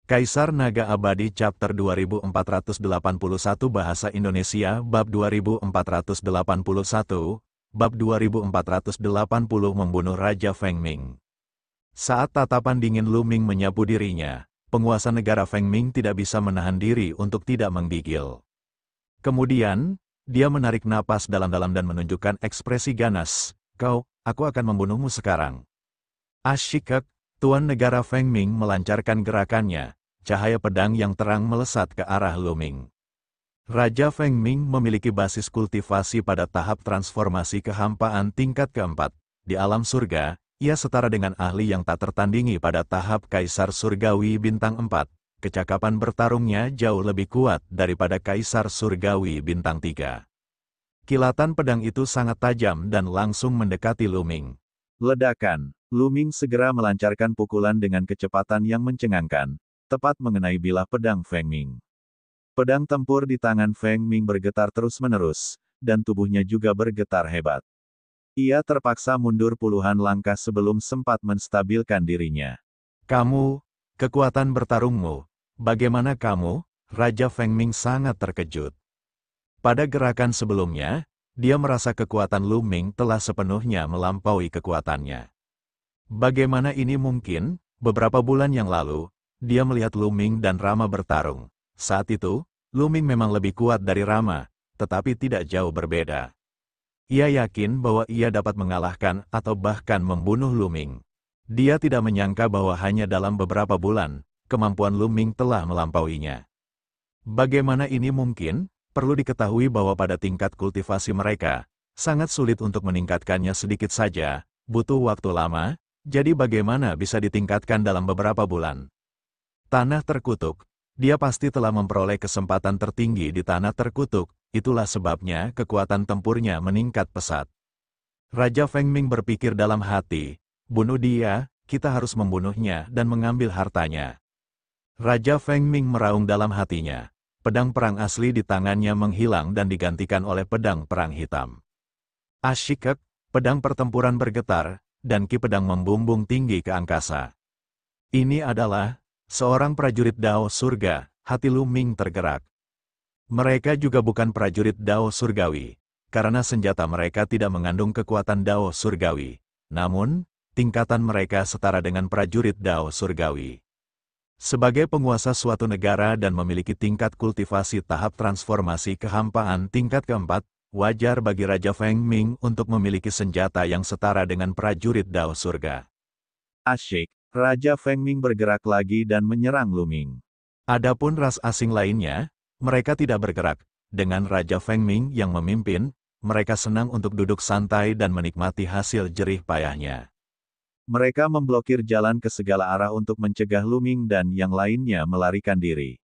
Kaisar Naga Abadi Chapter 2481 Bahasa Indonesia Bab 2481, Bab 2480 Membunuh Raja Feng Ming. Saat tatapan dingin Lu Ming menyapu dirinya, penguasa negara Feng Ming tidak bisa menahan diri untuk tidak menggigil. Kemudian, dia menarik napas dalam-dalam dan menunjukkan ekspresi ganas. Aku akan membunuhmu sekarang. Asyik, Tuan Negara Feng Ming melancarkan gerakannya, cahaya pedang yang terang melesat ke arah Lu Ming. Raja Feng Ming memiliki basis kultivasi pada tahap transformasi kehampaan tingkat keempat. Di alam surga, ia setara dengan ahli yang tak tertandingi pada tahap Kaisar Surgawi Bintang 4. Kecakapan bertarungnya jauh lebih kuat daripada Kaisar Surgawi Bintang 3. Kilatan pedang itu sangat tajam dan langsung mendekati Lu Ming. Ledakan. Lu Ming segera melancarkan pukulan dengan kecepatan yang mencengangkan, tepat mengenai bilah pedang Feng Ming. Pedang tempur di tangan Feng Ming bergetar terus-menerus, dan tubuhnya juga bergetar hebat. Ia terpaksa mundur puluhan langkah sebelum sempat menstabilkan dirinya. Kekuatan bertarungmu, bagaimana kamu? Raja Feng Ming sangat terkejut. Pada gerakan sebelumnya, dia merasa kekuatan Lu Ming telah sepenuhnya melampaui kekuatannya. Bagaimana ini mungkin? Beberapa bulan yang lalu, dia melihat Lu Ming dan Rama bertarung. Saat itu, Lu Ming memang lebih kuat dari Rama, tetapi tidak jauh berbeda. Ia yakin bahwa ia dapat mengalahkan atau bahkan membunuh Lu Ming. Dia tidak menyangka bahwa hanya dalam beberapa bulan, kemampuan Lu Ming telah melampauinya. Bagaimana ini mungkin? Perlu diketahui bahwa pada tingkat kultivasi mereka, sangat sulit untuk meningkatkannya sedikit saja, butuh waktu lama. Jadi bagaimana bisa ditingkatkan dalam beberapa bulan? Tanah terkutuk. Dia pasti telah memperoleh kesempatan tertinggi di tanah terkutuk, itulah sebabnya kekuatan tempurnya meningkat pesat. Raja Feng Ming berpikir dalam hati, bunuh dia, kita harus membunuhnya dan mengambil hartanya. Raja Feng Ming meraung dalam hatinya, pedang perang asli di tangannya menghilang dan digantikan oleh pedang perang hitam. Asyik, pedang pertempuran bergetar, dan ki pedang membumbung tinggi ke angkasa. Ini adalah seorang prajurit Dao Surga, hati Lu Ming tergerak. Mereka juga bukan prajurit Dao Surgawi, karena senjata mereka tidak mengandung kekuatan Dao Surgawi. Namun, tingkatan mereka setara dengan prajurit Dao Surgawi. Sebagai penguasa suatu negara dan memiliki tingkat kultivasi tahap transformasi kehampaan tingkat keempat, wajar bagi Raja Feng Ming untuk memiliki senjata yang setara dengan prajurit Dao Surga. Asyik, Raja Feng Ming bergerak lagi dan menyerang Lu Ming. Adapun ras asing lainnya, mereka tidak bergerak. Dengan Raja Feng Ming yang memimpin, mereka senang untuk duduk santai dan menikmati hasil jerih payahnya. Mereka memblokir jalan ke segala arah untuk mencegah Lu Ming dan yang lainnya melarikan diri.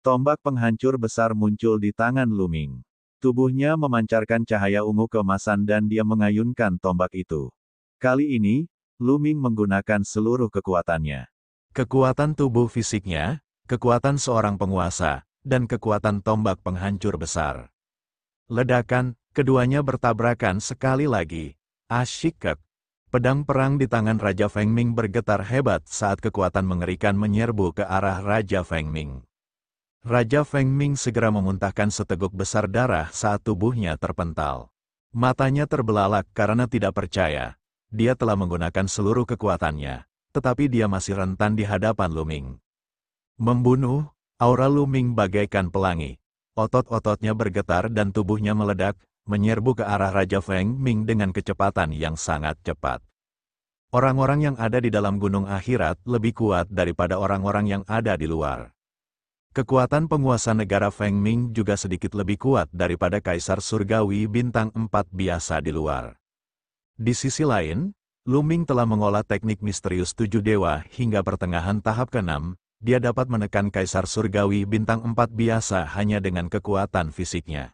Tombak penghancur besar muncul di tangan Lu Ming. Tubuhnya memancarkan cahaya ungu keemasan dan dia mengayunkan tombak itu. Kali ini, Lu Ming menggunakan seluruh kekuatannya. Kekuatan tubuh fisiknya, kekuatan seorang penguasa, dan kekuatan tombak penghancur besar. Ledakan, keduanya bertabrakan sekali lagi. Asyik. Pedang perang di tangan Raja Feng Ming bergetar hebat saat kekuatan mengerikan menyerbu ke arah Raja Feng Ming. Raja Feng Ming segera memuntahkan seteguk besar darah saat tubuhnya terpental. Matanya terbelalak karena tidak percaya. Dia telah menggunakan seluruh kekuatannya, tetapi dia masih rentan di hadapan Lu Ming. Membunuh, aura Lu Ming bagaikan pelangi. Otot-ototnya bergetar dan tubuhnya meledak, menyerbu ke arah Raja Feng Ming dengan kecepatan yang sangat cepat. Orang-orang yang ada di dalam gunung akhirat lebih kuat daripada orang-orang yang ada di luar. Kekuatan penguasa negara Feng Ming juga sedikit lebih kuat daripada Kaisar Surgawi Bintang 4 biasa di luar. Di sisi lain, Lu Ming telah mengolah teknik misterius 7 dewa hingga pertengahan tahap ke-6, dia dapat menekan Kaisar Surgawi Bintang 4 biasa hanya dengan kekuatan fisiknya.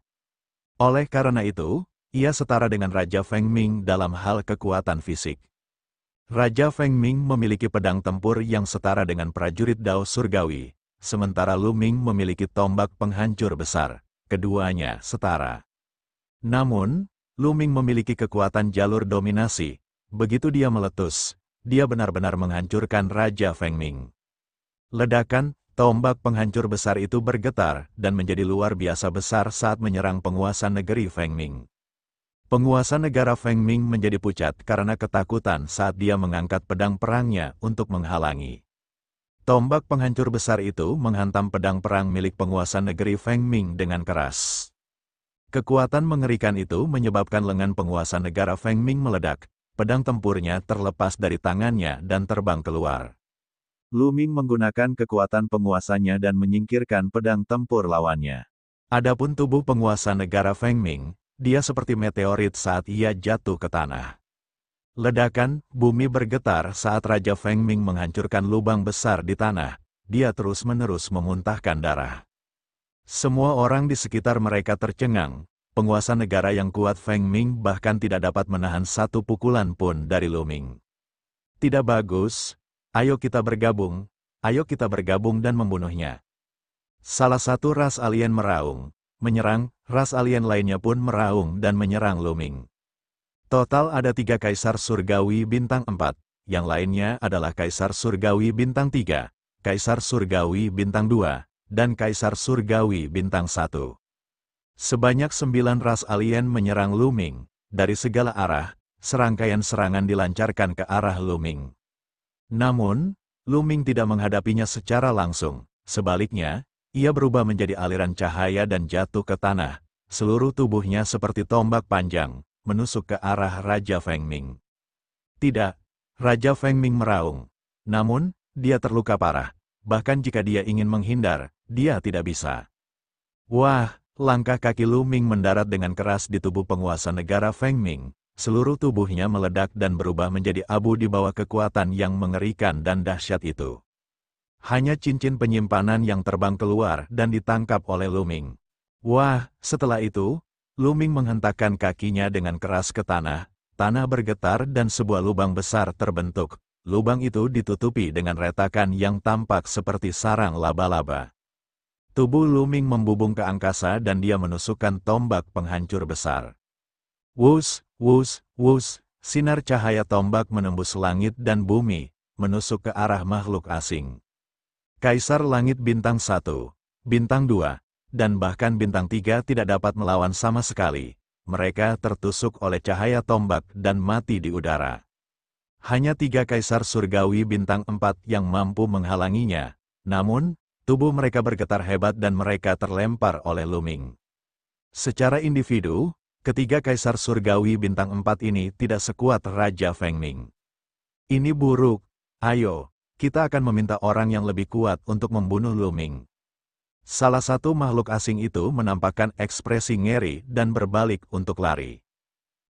Oleh karena itu, ia setara dengan Raja Feng Ming dalam hal kekuatan fisik. Raja Feng Ming memiliki pedang tempur yang setara dengan prajurit Dao Surgawi. Sementara Lu Ming memiliki tombak penghancur besar, keduanya setara. Namun, Lu Ming memiliki kekuatan jalur dominasi. Begitu dia meletus, dia benar-benar menghancurkan Raja Feng Ming. Ledakan, tombak penghancur besar itu bergetar dan menjadi luar biasa besar saat menyerang penguasa negeri Feng Ming. Penguasa negara Feng Ming menjadi pucat karena ketakutan saat dia mengangkat pedang perangnya untuk menghalangi. Tombak penghancur besar itu menghantam pedang perang milik penguasa negeri Feng Ming dengan keras. Kekuatan mengerikan itu menyebabkan lengan penguasa negara Feng Ming meledak, pedang tempurnya terlepas dari tangannya dan terbang keluar. Lu Ming menggunakan kekuatan penguasanya dan menyingkirkan pedang tempur lawannya. Adapun tubuh penguasa negara Feng Ming, dia seperti meteorit saat ia jatuh ke tanah. Ledakan, bumi bergetar saat Raja Feng Ming menghancurkan lubang besar di tanah. Dia terus-menerus memuntahkan darah. Semua orang di sekitar mereka tercengang. Penguasa negara yang kuat Feng Ming bahkan tidak dapat menahan satu pukulan pun dari Lu Ming. Tidak bagus, ayo kita bergabung dan membunuhnya. Salah satu ras alien meraung, menyerang, ras alien lainnya pun meraung dan menyerang Lu Ming. Total ada 3 Kaisar Surgawi Bintang 4, yang lainnya adalah Kaisar Surgawi Bintang 3, Kaisar Surgawi Bintang 2, dan Kaisar Surgawi Bintang 1. Sebanyak 9 ras alien menyerang Lu Ming. Dari segala arah, serangkaian serangan dilancarkan ke arah Lu Ming. Namun, Lu Ming tidak menghadapinya secara langsung. Sebaliknya, ia berubah menjadi aliran cahaya dan jatuh ke tanah. Seluruh tubuhnya seperti tombak panjang, menusuk ke arah Raja Feng Ming. Tidak, Raja Feng Ming meraung. Namun, dia terluka parah. Bahkan jika dia ingin menghindar, dia tidak bisa. Wah, langkah kaki Lu Ming mendarat dengan keras di tubuh penguasa negara Feng Ming. Seluruh tubuhnya meledak dan berubah menjadi abu di bawah kekuatan yang mengerikan dan dahsyat itu. Hanya cincin penyimpanan yang terbang keluar dan ditangkap oleh Lu Ming. Wah, setelah itu, Lu Ming menghentakkan kakinya dengan keras ke tanah. Tanah bergetar dan sebuah lubang besar terbentuk. Lubang itu ditutupi dengan retakan yang tampak seperti sarang laba-laba. Tubuh Lu Ming membubung ke angkasa dan dia menusukkan tombak penghancur besar. Wus, wus, wus, sinar cahaya tombak menembus langit dan bumi, menusuk ke arah makhluk asing. Kaisar Langit Bintang 1, Bintang 2, dan bahkan Bintang 3 tidak dapat melawan sama sekali. Mereka tertusuk oleh cahaya tombak dan mati di udara. Hanya 3 Kaisar Surgawi Bintang 4 yang mampu menghalanginya. Namun, tubuh mereka bergetar hebat dan mereka terlempar oleh Lu Ming. Secara individu, ketiga Kaisar Surgawi Bintang 4 ini tidak sekuat Raja Feng Ming. Ini buruk, ayo, kita akan meminta orang yang lebih kuat untuk membunuh Lu Ming. Salah satu makhluk asing itu menampakkan ekspresi ngeri dan berbalik untuk lari.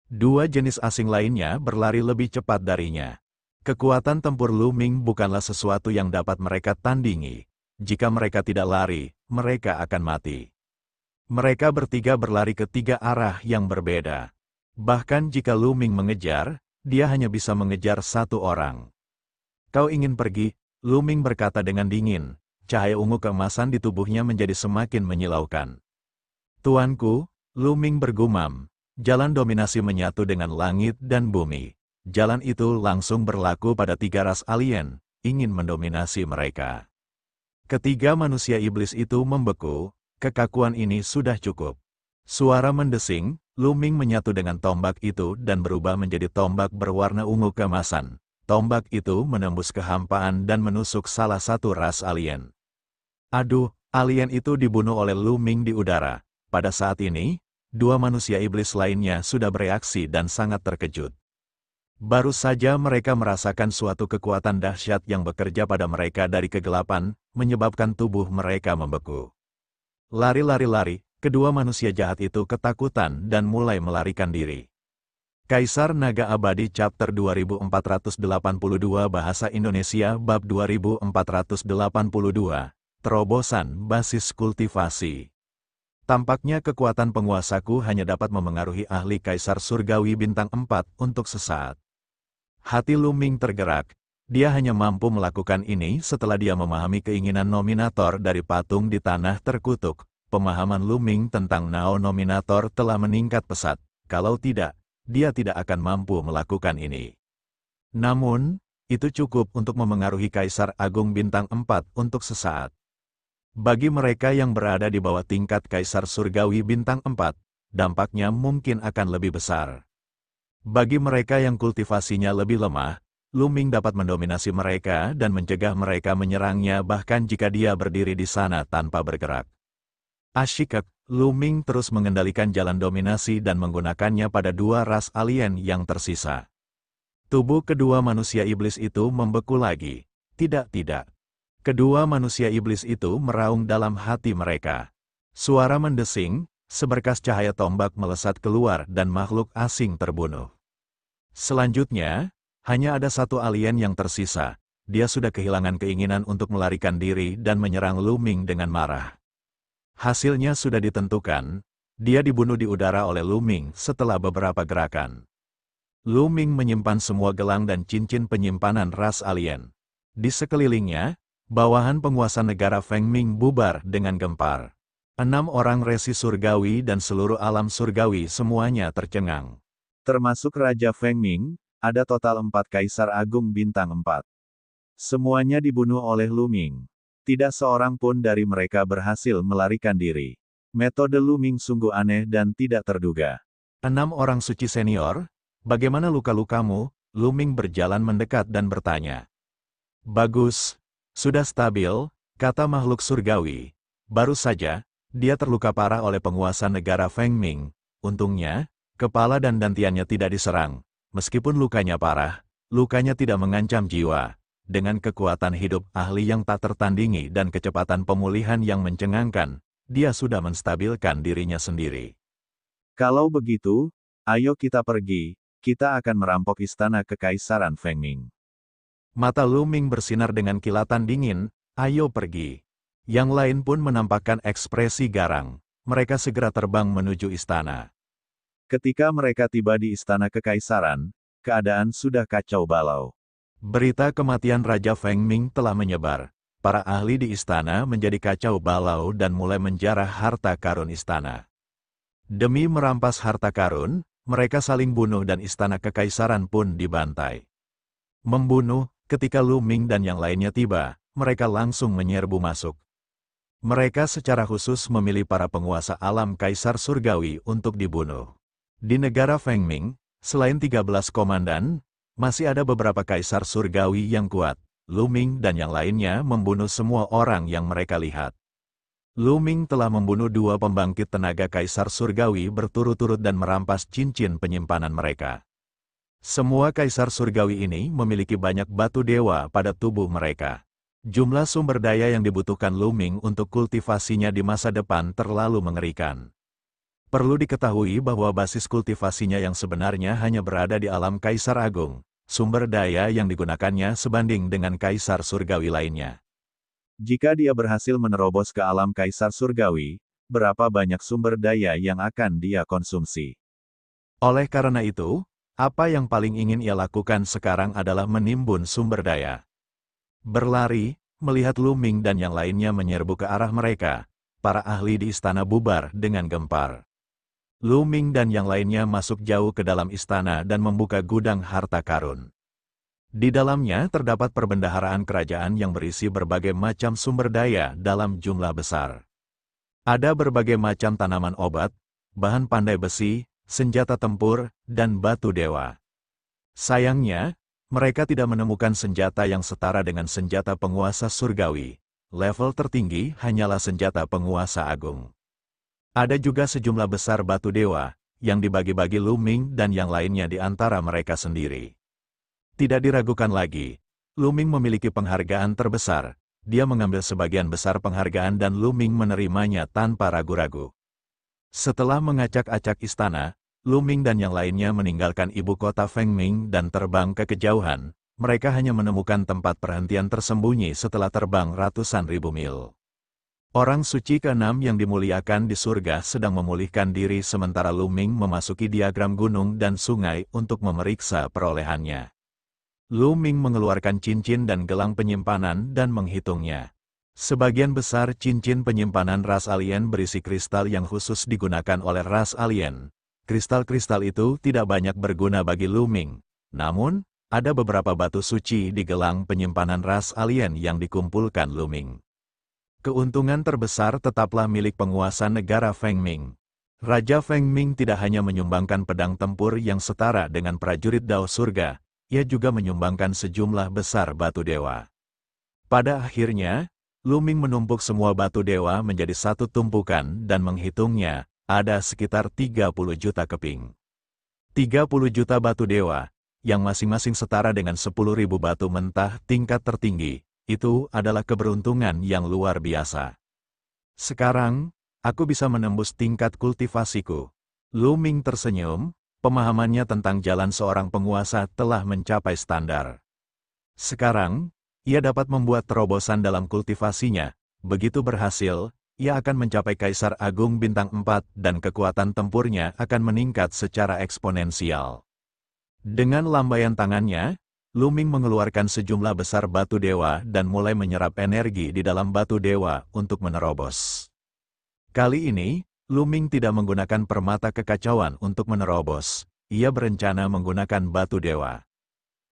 2 jenis asing lainnya berlari lebih cepat darinya. Kekuatan tempur Lu Ming bukanlah sesuatu yang dapat mereka tandingi. Jika mereka tidak lari, mereka akan mati. Mereka bertiga berlari ke 3 arah yang berbeda. Bahkan jika Lu Ming mengejar, dia hanya bisa mengejar 1 orang. Kau ingin pergi? Lu Ming berkata dengan dingin. Cahaya ungu keemasan di tubuhnya menjadi semakin menyilaukan. Tuanku, Lu Ming bergumam. Jalan dominasi menyatu dengan langit dan bumi. Jalan itu langsung berlaku pada 3 ras alien, ingin mendominasi mereka. Ketiga manusia iblis itu membeku, kekakuan ini sudah cukup. Suara mendesing, Lu Ming menyatu dengan tombak itu dan berubah menjadi tombak berwarna ungu keemasan. Tombak itu menembus kehampaan dan menusuk salah satu ras alien. Aduh, alien itu dibunuh oleh Lu Ming di udara. Pada saat ini, 2 manusia iblis lainnya sudah bereaksi dan sangat terkejut. Baru saja mereka merasakan suatu kekuatan dahsyat yang bekerja pada mereka dari kegelapan, menyebabkan tubuh mereka membeku. Lari-lari-lari, kedua manusia jahat itu ketakutan dan mulai melarikan diri. Kaisar Naga Abadi Chapter 2482 Bahasa Indonesia Bab 2482 Terobosan Basis Kultivasi. Tampaknya kekuatan penguasaku hanya dapat memengaruhi ahli Kaisar Surgawi Bintang 4 untuk sesaat. Hati Lu Ming tergerak. Dia hanya mampu melakukan ini setelah dia memahami keinginan nominator dari patung di tanah terkutuk. Pemahaman Lu Ming tentang Nao Nominator telah meningkat pesat. Kalau tidak, dia tidak akan mampu melakukan ini. Namun, itu cukup untuk memengaruhi Kaisar Agung Bintang 4 untuk sesaat. Bagi mereka yang berada di bawah tingkat Kaisar Surgawi Bintang 4, dampaknya mungkin akan lebih besar. Bagi mereka yang kultivasinya lebih lemah, Lu-Ming dapat mendominasi mereka dan mencegah mereka menyerangnya bahkan jika dia berdiri di sana tanpa bergerak. Asyikek, Lu-Ming terus mengendalikan jalan dominasi dan menggunakannya pada dua ras alien yang tersisa. Tubuh kedua manusia iblis itu membeku lagi. Tidak. Kedua manusia iblis itu meraung dalam hati mereka. Suara mendesing, seberkas cahaya tombak melesat keluar dan makhluk asing terbunuh. Selanjutnya, hanya ada satu alien yang tersisa. Dia sudah kehilangan keinginan untuk melarikan diri dan menyerang Lu-Ming dengan marah. Hasilnya sudah ditentukan, dia dibunuh di udara oleh Lu-Ming setelah beberapa gerakan. Lu-Ming menyimpan semua gelang dan cincin penyimpanan ras alien. Di sekelilingnya, bawahan penguasa negara Feng Ming bubar dengan gempar. 6 orang resi surgawi dan seluruh alam surgawi semuanya tercengang. Termasuk Raja Feng Ming, ada total 4 Kaisar Agung Bintang 4. Semuanya dibunuh oleh Lu-Ming. Tidak seorang pun dari mereka berhasil melarikan diri. Metode Lu-Ming sungguh aneh dan tidak terduga. 6 orang suci senior, bagaimana luka-lukamu? Lu-Ming berjalan mendekat dan bertanya. Bagus, sudah stabil, kata makhluk surgawi. Baru saja, dia terluka parah oleh penguasa negara Feng Ming. Untungnya, kepala dan dantiannya tidak diserang. Meskipun lukanya parah, lukanya tidak mengancam jiwa. Dengan kekuatan hidup ahli yang tak tertandingi dan kecepatan pemulihan yang mencengangkan, dia sudah menstabilkan dirinya sendiri. Kalau begitu, ayo kita pergi, kita akan merampok istana kekaisaran Feng Ming. Mata Lu-Ming bersinar dengan kilatan dingin, ayo pergi. Yang lain pun menampakkan ekspresi garang, mereka segera terbang menuju istana. Ketika mereka tiba di istana kekaisaran, keadaan sudah kacau balau. Berita kematian Raja Feng Ming telah menyebar. Para ahli di istana menjadi kacau balau dan mulai menjarah harta karun istana. Demi merampas harta karun, mereka saling bunuh dan istana kekaisaran pun dibantai. Membunuh, ketika Lu-Ming dan yang lainnya tiba, mereka langsung menyerbu masuk. Mereka secara khusus memilih para penguasa alam Kaisar Surgawi untuk dibunuh. Di negara Feng Ming, selain 13 komandan, masih ada beberapa Kaisar Surgawi yang kuat. Lu-Ming dan yang lainnya membunuh semua orang yang mereka lihat. Lu-Ming telah membunuh 2 pembangkit tenaga Kaisar Surgawi berturut-turut dan merampas cincin penyimpanan mereka. Semua Kaisar Surgawi ini memiliki banyak batu dewa pada tubuh mereka. Jumlah sumber daya yang dibutuhkan Lu-Ming untuk kultivasinya di masa depan terlalu mengerikan. Perlu diketahui bahwa basis kultivasinya yang sebenarnya hanya berada di alam Kaisar Agung. Sumber daya yang digunakannya sebanding dengan Kaisar Surgawi lainnya. Jika dia berhasil menerobos ke alam Kaisar Surgawi, berapa banyak sumber daya yang akan dia konsumsi? Oleh karena itu, apa yang paling ingin ia lakukan sekarang adalah menimbun sumber daya. Berlari, melihat Lu-Ming dan yang lainnya menyerbu ke arah mereka, para ahli di istana bubar dengan gempar. Lu-Ming dan yang lainnya masuk jauh ke dalam istana dan membuka gudang harta karun. Di dalamnya terdapat perbendaharaan kerajaan yang berisi berbagai macam sumber daya dalam jumlah besar. Ada berbagai macam tanaman obat, bahan pandai besi, senjata tempur, dan batu dewa. Sayangnya, mereka tidak menemukan senjata yang setara dengan senjata penguasa surgawi. Level tertinggi hanyalah senjata penguasa agung. Ada juga sejumlah besar batu dewa, yang dibagi-bagi Lu-Ming dan yang lainnya di antara mereka sendiri. Tidak diragukan lagi, Lu-Ming memiliki penghargaan terbesar. Dia mengambil sebagian besar penghargaan dan Lu-Ming menerimanya tanpa ragu-ragu. Setelah mengacak-acak istana, Lu-Ming dan yang lainnya meninggalkan ibu kota Feng Ming dan terbang ke kejauhan. Mereka hanya menemukan tempat perhentian tersembunyi setelah terbang ratusan ribu mil. Orang suci ke-6 yang dimuliakan di surga sedang memulihkan diri sementara Lu-Ming memasuki diagram gunung dan sungai untuk memeriksa perolehannya. Lu-Ming mengeluarkan cincin dan gelang penyimpanan dan menghitungnya. Sebagian besar cincin penyimpanan ras alien berisi kristal yang khusus digunakan oleh ras alien. Kristal-kristal itu tidak banyak berguna bagi Lu-Ming. Namun, ada beberapa batu suci di gelang penyimpanan ras alien yang dikumpulkan Lu Ming. Keuntungan terbesar tetaplah milik penguasa negara Feng Ming. Raja Feng Ming tidak hanya menyumbangkan pedang tempur yang setara dengan prajurit Dao Surga, ia juga menyumbangkan sejumlah besar batu dewa. Pada akhirnya, Lu Ming menumpuk semua batu dewa menjadi satu tumpukan dan menghitungnya, ada sekitar 30 juta keping. 30 juta batu dewa, yang masing-masing setara dengan 10.000 batu mentah tingkat tertinggi, itu adalah keberuntungan yang luar biasa. Sekarang, aku bisa menembus tingkat kultivasiku. Lu Ming tersenyum, pemahamannya tentang jalan seorang penguasa telah mencapai standar. Sekarang, ia dapat membuat terobosan dalam kultivasinya. Begitu berhasil, ia akan mencapai Kaisar Agung Bintang 4 dan kekuatan tempurnya akan meningkat secara eksponensial. Dengan lambaian tangannya, Lu Ming mengeluarkan sejumlah besar batu dewa dan mulai menyerap energi di dalam batu dewa untuk menerobos. Kali ini, Lu Ming tidak menggunakan permata kekacauan untuk menerobos. Ia berencana menggunakan batu dewa.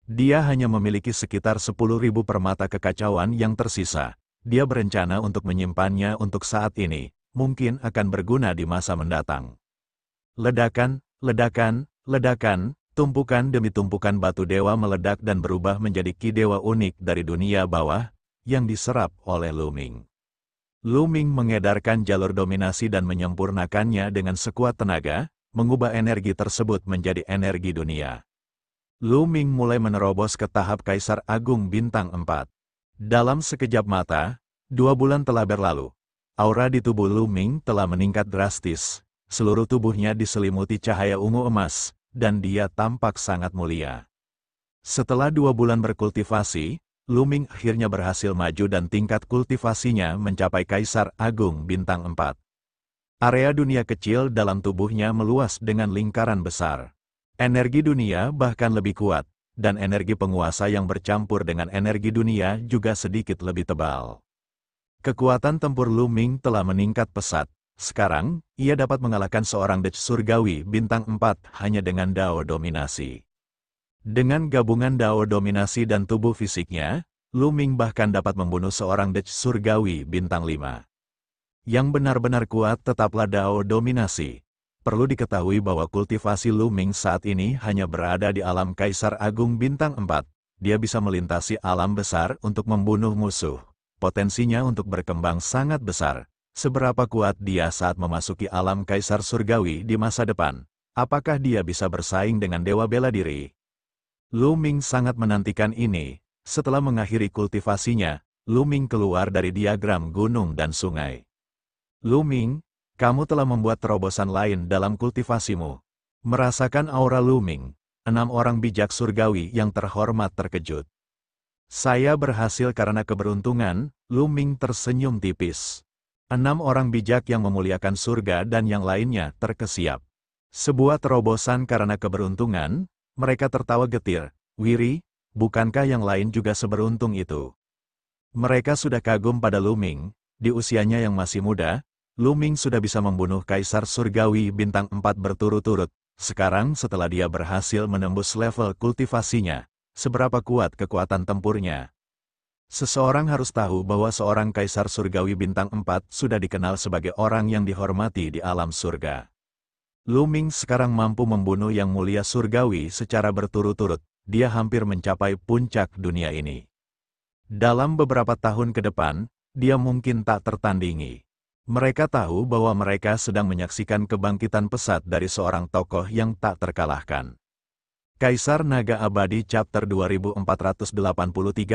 Dia hanya memiliki sekitar 10.000 permata kekacauan yang tersisa. Dia berencana untuk menyimpannya untuk saat ini, mungkin akan berguna di masa mendatang. Ledakan, ledakan, ledakan, tumpukan demi tumpukan batu dewa meledak dan berubah menjadi ki dewa unik dari dunia bawah, yang diserap oleh Lu Ming. Lu Ming mengedarkan jalur dominasi dan menyempurnakannya dengan sekuat tenaga, mengubah energi tersebut menjadi energi dunia. Lu Ming mulai menerobos ke tahap Kaisar Agung Bintang 4. Dalam sekejap mata, 2 bulan telah berlalu. Aura di tubuh Lu Ming telah meningkat drastis. Seluruh tubuhnya diselimuti cahaya ungu emas, dan dia tampak sangat mulia. Setelah 2 bulan berkultivasi, Lu Ming akhirnya berhasil maju dan tingkat kultivasinya mencapai Kaisar Agung Bintang 4. Area dunia kecil dalam tubuhnya meluas dengan lingkaran besar. Energi dunia bahkan lebih kuat, dan energi penguasa yang bercampur dengan energi dunia juga sedikit lebih tebal. Kekuatan tempur Lu Ming telah meningkat pesat. Sekarang, ia dapat mengalahkan seorang Dech Surgawi Bintang 4 hanya dengan Dao Dominasi. Dengan gabungan Dao Dominasi dan tubuh fisiknya, Lu Ming bahkan dapat membunuh seorang Dech Surgawi Bintang 5. Yang benar-benar kuat tetaplah Dao Dominasi. Perlu diketahui bahwa kultivasi Lu Ming saat ini hanya berada di alam Kaisar Agung Bintang 4. Dia bisa melintasi alam besar untuk membunuh musuh. Potensinya untuk berkembang sangat besar. Seberapa kuat dia saat memasuki alam Kaisar Surgawi di masa depan? Apakah dia bisa bersaing dengan Dewa Bela Diri? Lu Ming sangat menantikan ini. Setelah mengakhiri kultivasinya, Lu Ming keluar dari diagram gunung dan sungai. Lu Ming, kamu telah membuat terobosan lain dalam kultivasimu. Merasakan aura Lu Ming, 6 orang bijak surgawi yang terhormat terkejut. Saya berhasil karena keberuntungan, Lu Ming tersenyum tipis. 6 orang bijak yang memuliakan surga dan yang lainnya terkesiap. Sebuah terobosan karena keberuntungan, mereka tertawa getir. Wiri, bukankah yang lain juga seberuntung itu? Mereka sudah kagum pada Lu Ming, di usianya yang masih muda, Lu Ming sudah bisa membunuh Kaisar Surgawi Bintang 4 berturut-turut. Sekarang setelah dia berhasil menembus level kultivasinya, seberapa kuat kekuatan tempurnya? Seseorang harus tahu bahwa seorang Kaisar Surgawi Bintang 4 sudah dikenal sebagai orang yang dihormati di alam surga. Lu Ming sekarang mampu membunuh yang mulia surgawi secara berturut-turut. Dia hampir mencapai puncak dunia ini. Dalam beberapa tahun ke depan, dia mungkin tak tertandingi. Mereka tahu bahwa mereka sedang menyaksikan kebangkitan pesat dari seorang tokoh yang tak terkalahkan. Kaisar Naga Abadi Chapter 2483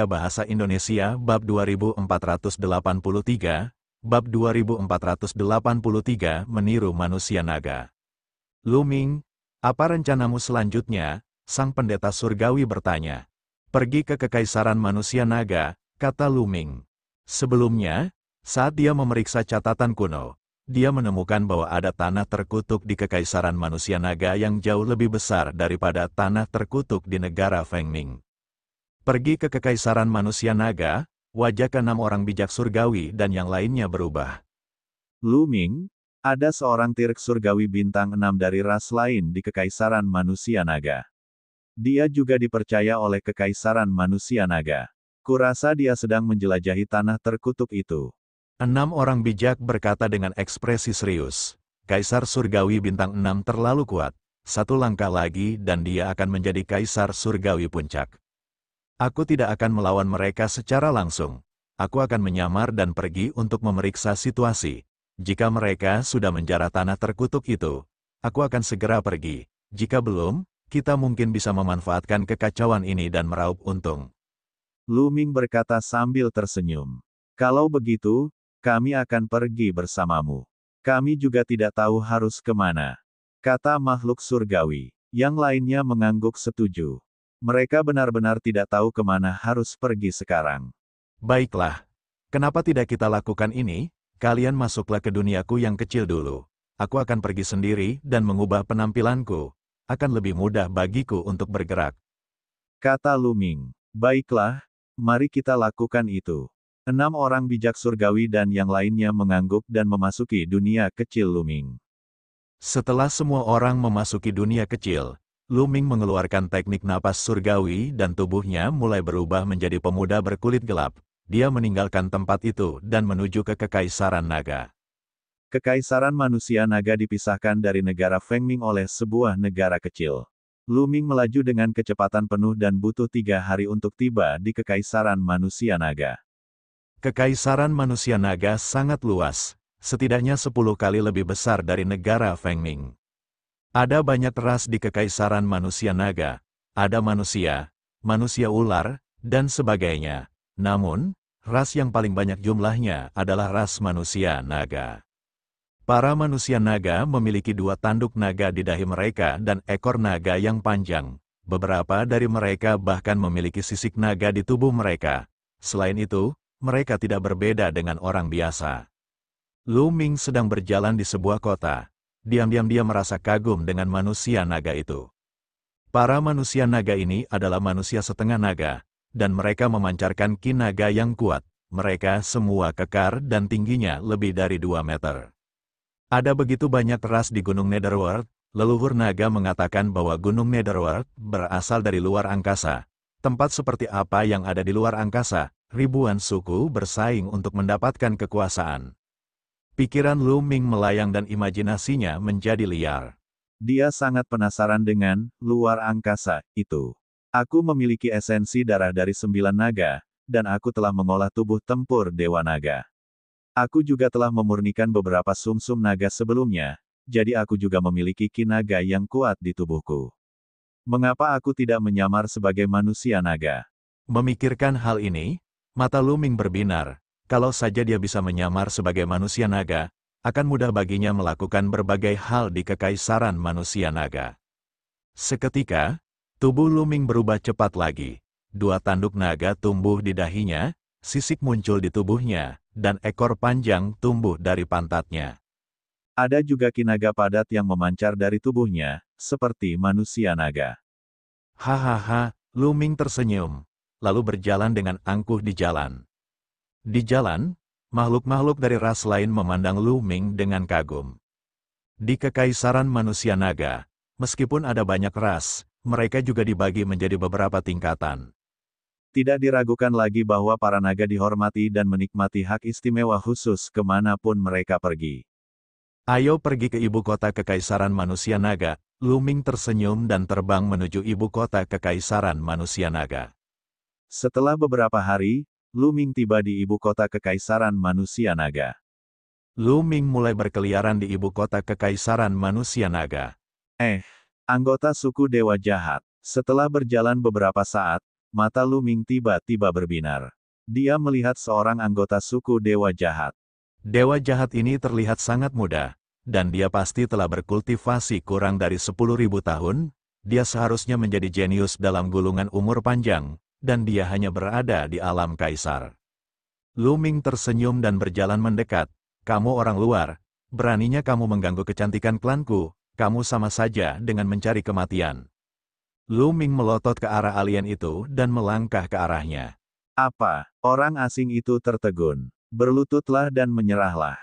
Bahasa Indonesia Bab 2483, Bab 2483 Meniru Manusia Naga. Lu Ming, apa rencanamu selanjutnya? Sang pendeta surgawi bertanya. Pergi ke Kekaisaran Manusia Naga, kata Lu Ming. Sebelumnya, saat dia memeriksa catatan kuno, dia menemukan bahwa ada tanah terkutuk di Kekaisaran Manusia Naga yang jauh lebih besar daripada tanah terkutuk di negara Feng Ming. Pergi ke Kekaisaran Manusia Naga, wajah ke-6 orang bijak surgawi dan yang lainnya berubah. Lu Ming, ada seorang tirek surgawi bintang 6 dari ras lain di Kekaisaran Manusia Naga. Dia juga dipercaya oleh Kekaisaran Manusia Naga. Kurasa dia sedang menjelajahi tanah terkutuk itu. 6 orang bijak berkata dengan ekspresi serius. Kaisar Surgawi bintang 6 terlalu kuat. 1 langkah lagi dan dia akan menjadi Kaisar Surgawi puncak. Aku tidak akan melawan mereka secara langsung. Aku akan menyamar dan pergi untuk memeriksa situasi. Jika mereka sudah menjarah tanah terkutuk itu, aku akan segera pergi. Jika belum, kita mungkin bisa memanfaatkan kekacauan ini dan meraup untung. Lu Ming berkata sambil tersenyum. Kalau begitu, kami akan pergi bersamamu. Kami juga tidak tahu harus kemana, kata makhluk surgawi. Yang lainnya mengangguk setuju. Mereka benar-benar tidak tahu kemana harus pergi sekarang. Baiklah, kenapa tidak kita lakukan ini? Kalian masuklah ke duniaku yang kecil dulu. Aku akan pergi sendiri dan mengubah penampilanku. Akan lebih mudah bagiku untuk bergerak. Kata Lu Ming. Baiklah, mari kita lakukan itu. 6 orang bijak surgawi dan yang lainnya mengangguk dan memasuki dunia kecil Lu Ming. Setelah semua orang memasuki dunia kecil, Lu Ming mengeluarkan teknik napas surgawi dan tubuhnya mulai berubah menjadi pemuda berkulit gelap. Dia meninggalkan tempat itu dan menuju ke Kekaisaran Naga. Kekaisaran Manusia Naga dipisahkan dari negara Feng Ming oleh sebuah negara kecil. Lu Ming melaju dengan kecepatan penuh dan butuh 3 hari untuk tiba di Kekaisaran Manusia Naga. Kekaisaran Manusia Naga sangat luas, setidaknya 10 kali lebih besar dari negara Feng Ming. Ada banyak ras di Kekaisaran Manusia Naga, ada manusia, manusia ular, dan sebagainya. Namun, ras yang paling banyak jumlahnya adalah ras manusia naga. Para manusia naga memiliki 2 tanduk naga di dahi mereka dan ekor naga yang panjang. Beberapa dari mereka bahkan memiliki sisik naga di tubuh mereka. Selain itu, mereka tidak berbeda dengan orang biasa. Lu Ming sedang berjalan di sebuah kota. Diam-diam dia merasa kagum dengan manusia naga itu. Para manusia naga ini adalah manusia setengah naga, dan mereka memancarkan ki naga yang kuat. Mereka semua kekar dan tingginya lebih dari 2 meter. Ada begitu banyak ras di Gunung Netherworld, leluhur naga mengatakan bahwa Gunung Netherworld berasal dari luar angkasa. Tempat seperti apa yang ada di luar angkasa, ribuan suku bersaing untuk mendapatkan kekuasaan. Pikiran Lu Ming melayang dan imajinasinya menjadi liar. Dia sangat penasaran dengan luar angkasa itu. Aku memiliki esensi darah dari 9 naga, dan aku telah mengolah tubuh tempur Dewa Naga. Aku juga telah memurnikan beberapa sumsum naga sebelumnya, jadi aku juga memiliki ki naga yang kuat di tubuhku. Mengapa aku tidak menyamar sebagai manusia naga? Memikirkan hal ini, mata Lu Ming berbinar. Kalau saja dia bisa menyamar sebagai manusia naga, akan mudah baginya melakukan berbagai hal di Kekaisaran Manusia Naga. Seketika, tubuh Lu Ming berubah cepat lagi. 2 tanduk naga tumbuh di dahinya, sisik muncul di tubuhnya, dan ekor panjang tumbuh dari pantatnya. Ada juga ki naga padat yang memancar dari tubuhnya, seperti manusia naga. Hahaha, Lu Ming tersenyum, lalu berjalan dengan angkuh di jalan. Di jalan, makhluk-makhluk dari ras lain memandang Lu Ming dengan kagum. Di Kekaisaran Manusia Naga, meskipun ada banyak ras, mereka juga dibagi menjadi beberapa tingkatan. Tidak diragukan lagi bahwa para naga dihormati dan menikmati hak istimewa khusus kemanapun mereka pergi. Ayo pergi ke ibu kota Kekaisaran Manusia Naga. Lu Ming tersenyum dan terbang menuju ibu kota Kekaisaran Manusia Naga. Setelah beberapa hari, Lu Ming tiba di ibu kota Kekaisaran Manusia Naga. Lu Ming mulai berkeliaran di ibu kota Kekaisaran Manusia Naga. Anggota suku Dewa Jahat. Setelah berjalan beberapa saat, mata Lu Ming tiba-tiba berbinar. Dia melihat seorang anggota suku Dewa Jahat. Dewa jahat ini terlihat sangat muda, dan dia pasti telah berkultivasi kurang dari 10.000 tahun. Dia seharusnya menjadi jenius dalam gulungan umur panjang, dan dia hanya berada di alam kaisar. Lu Ming tersenyum dan berjalan mendekat. Kamu orang luar, beraninya kamu mengganggu kecantikan klanku, kamu sama saja dengan mencari kematian. Lu Ming melotot ke arah alien itu dan melangkah ke arahnya. Apa? Orang asing itu tertegun. Berlututlah dan menyerahlah.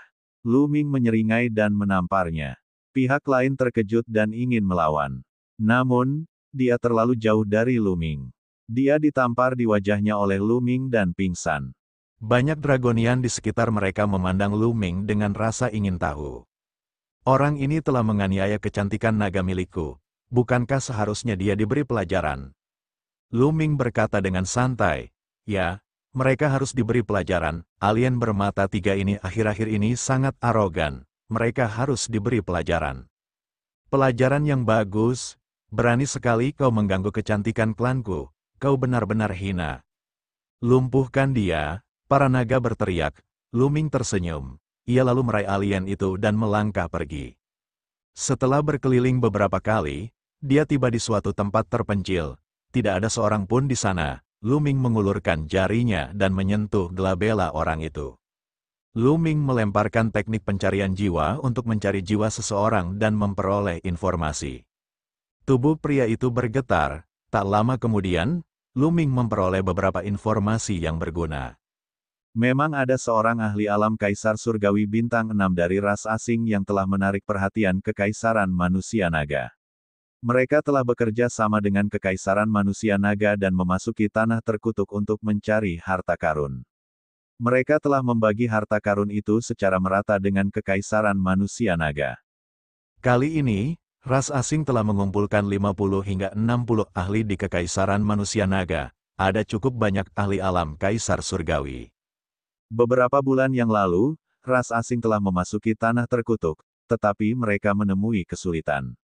Lu Ming menyeringai dan menamparnya. Pihak lain terkejut dan ingin melawan. Namun, Dia terlalu jauh dari Lu Ming. Dia ditampar di wajahnya oleh Lu Ming dan pingsan. Banyak dragonian di sekitar mereka memandang Lu Ming dengan rasa ingin tahu. Orang ini telah menganiaya kecantikan naga milikku. Bukankah seharusnya dia diberi pelajaran? Lu Ming berkata dengan santai, "Ya, mereka harus diberi pelajaran. Alien bermata tiga ini akhir-akhir ini sangat arogan. Mereka harus diberi pelajaran." "Pelajaran yang bagus. Berani sekali kau mengganggu kecantikan klanku. Kau benar-benar hina." "Lumpuhkan dia," para naga berteriak. Lu Ming tersenyum. Ia lalu meraih alien itu dan melangkah pergi. Setelah berkeliling beberapa kali, dia tiba di suatu tempat terpencil. Tidak ada seorang pun di sana. Lu Ming mengulurkan jarinya dan menyentuh glabella orang itu. Lu Ming melemparkan teknik pencarian jiwa untuk mencari jiwa seseorang dan memperoleh informasi. Tubuh pria itu bergetar. Tak lama kemudian, Lu Ming memperoleh beberapa informasi yang berguna. Memang ada seorang ahli alam Kaisar Surgawi bintang 6 dari ras asing yang telah menarik perhatian Kekaisaran Manusia Naga. Mereka telah bekerja sama dengan Kekaisaran Manusia Naga dan memasuki tanah terkutuk untuk mencari harta karun. Mereka telah membagi harta karun itu secara merata dengan Kekaisaran Manusia Naga. Kali ini, ras asing telah mengumpulkan 50 hingga 60 ahli di Kekaisaran Manusia Naga. Ada cukup banyak ahli alam Kaisar Surgawi. Beberapa bulan yang lalu, ras asing telah memasuki tanah terkutuk, tetapi mereka menemui kesulitan.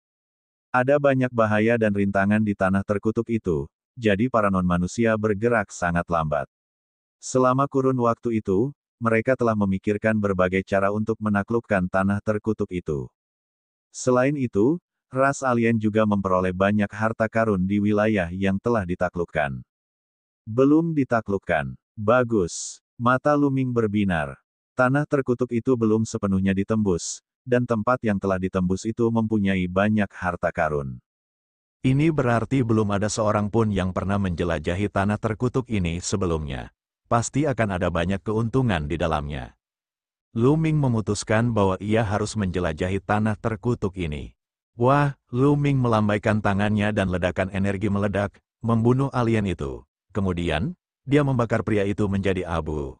Ada banyak bahaya dan rintangan di tanah terkutuk itu, jadi para non-manusia bergerak sangat lambat. Selama kurun waktu itu, mereka telah memikirkan berbagai cara untuk menaklukkan tanah terkutuk itu. Selain itu, ras alien juga memperoleh banyak harta karun di wilayah yang telah ditaklukkan. Belum ditaklukkan. Bagus. Mata Lu Ming berbinar. Tanah terkutuk itu belum sepenuhnya ditembus, dan tempat yang telah ditembus itu mempunyai banyak harta karun. Ini berarti belum ada seorang pun yang pernah menjelajahi tanah terkutuk ini sebelumnya. Pasti akan ada banyak keuntungan di dalamnya. Lu Ming memutuskan bahwa ia harus menjelajahi tanah terkutuk ini. Wah, Lu Ming melambaikan tangannya dan ledakan energi meledak, membunuh alien itu. Kemudian, dia membakar pria itu menjadi abu.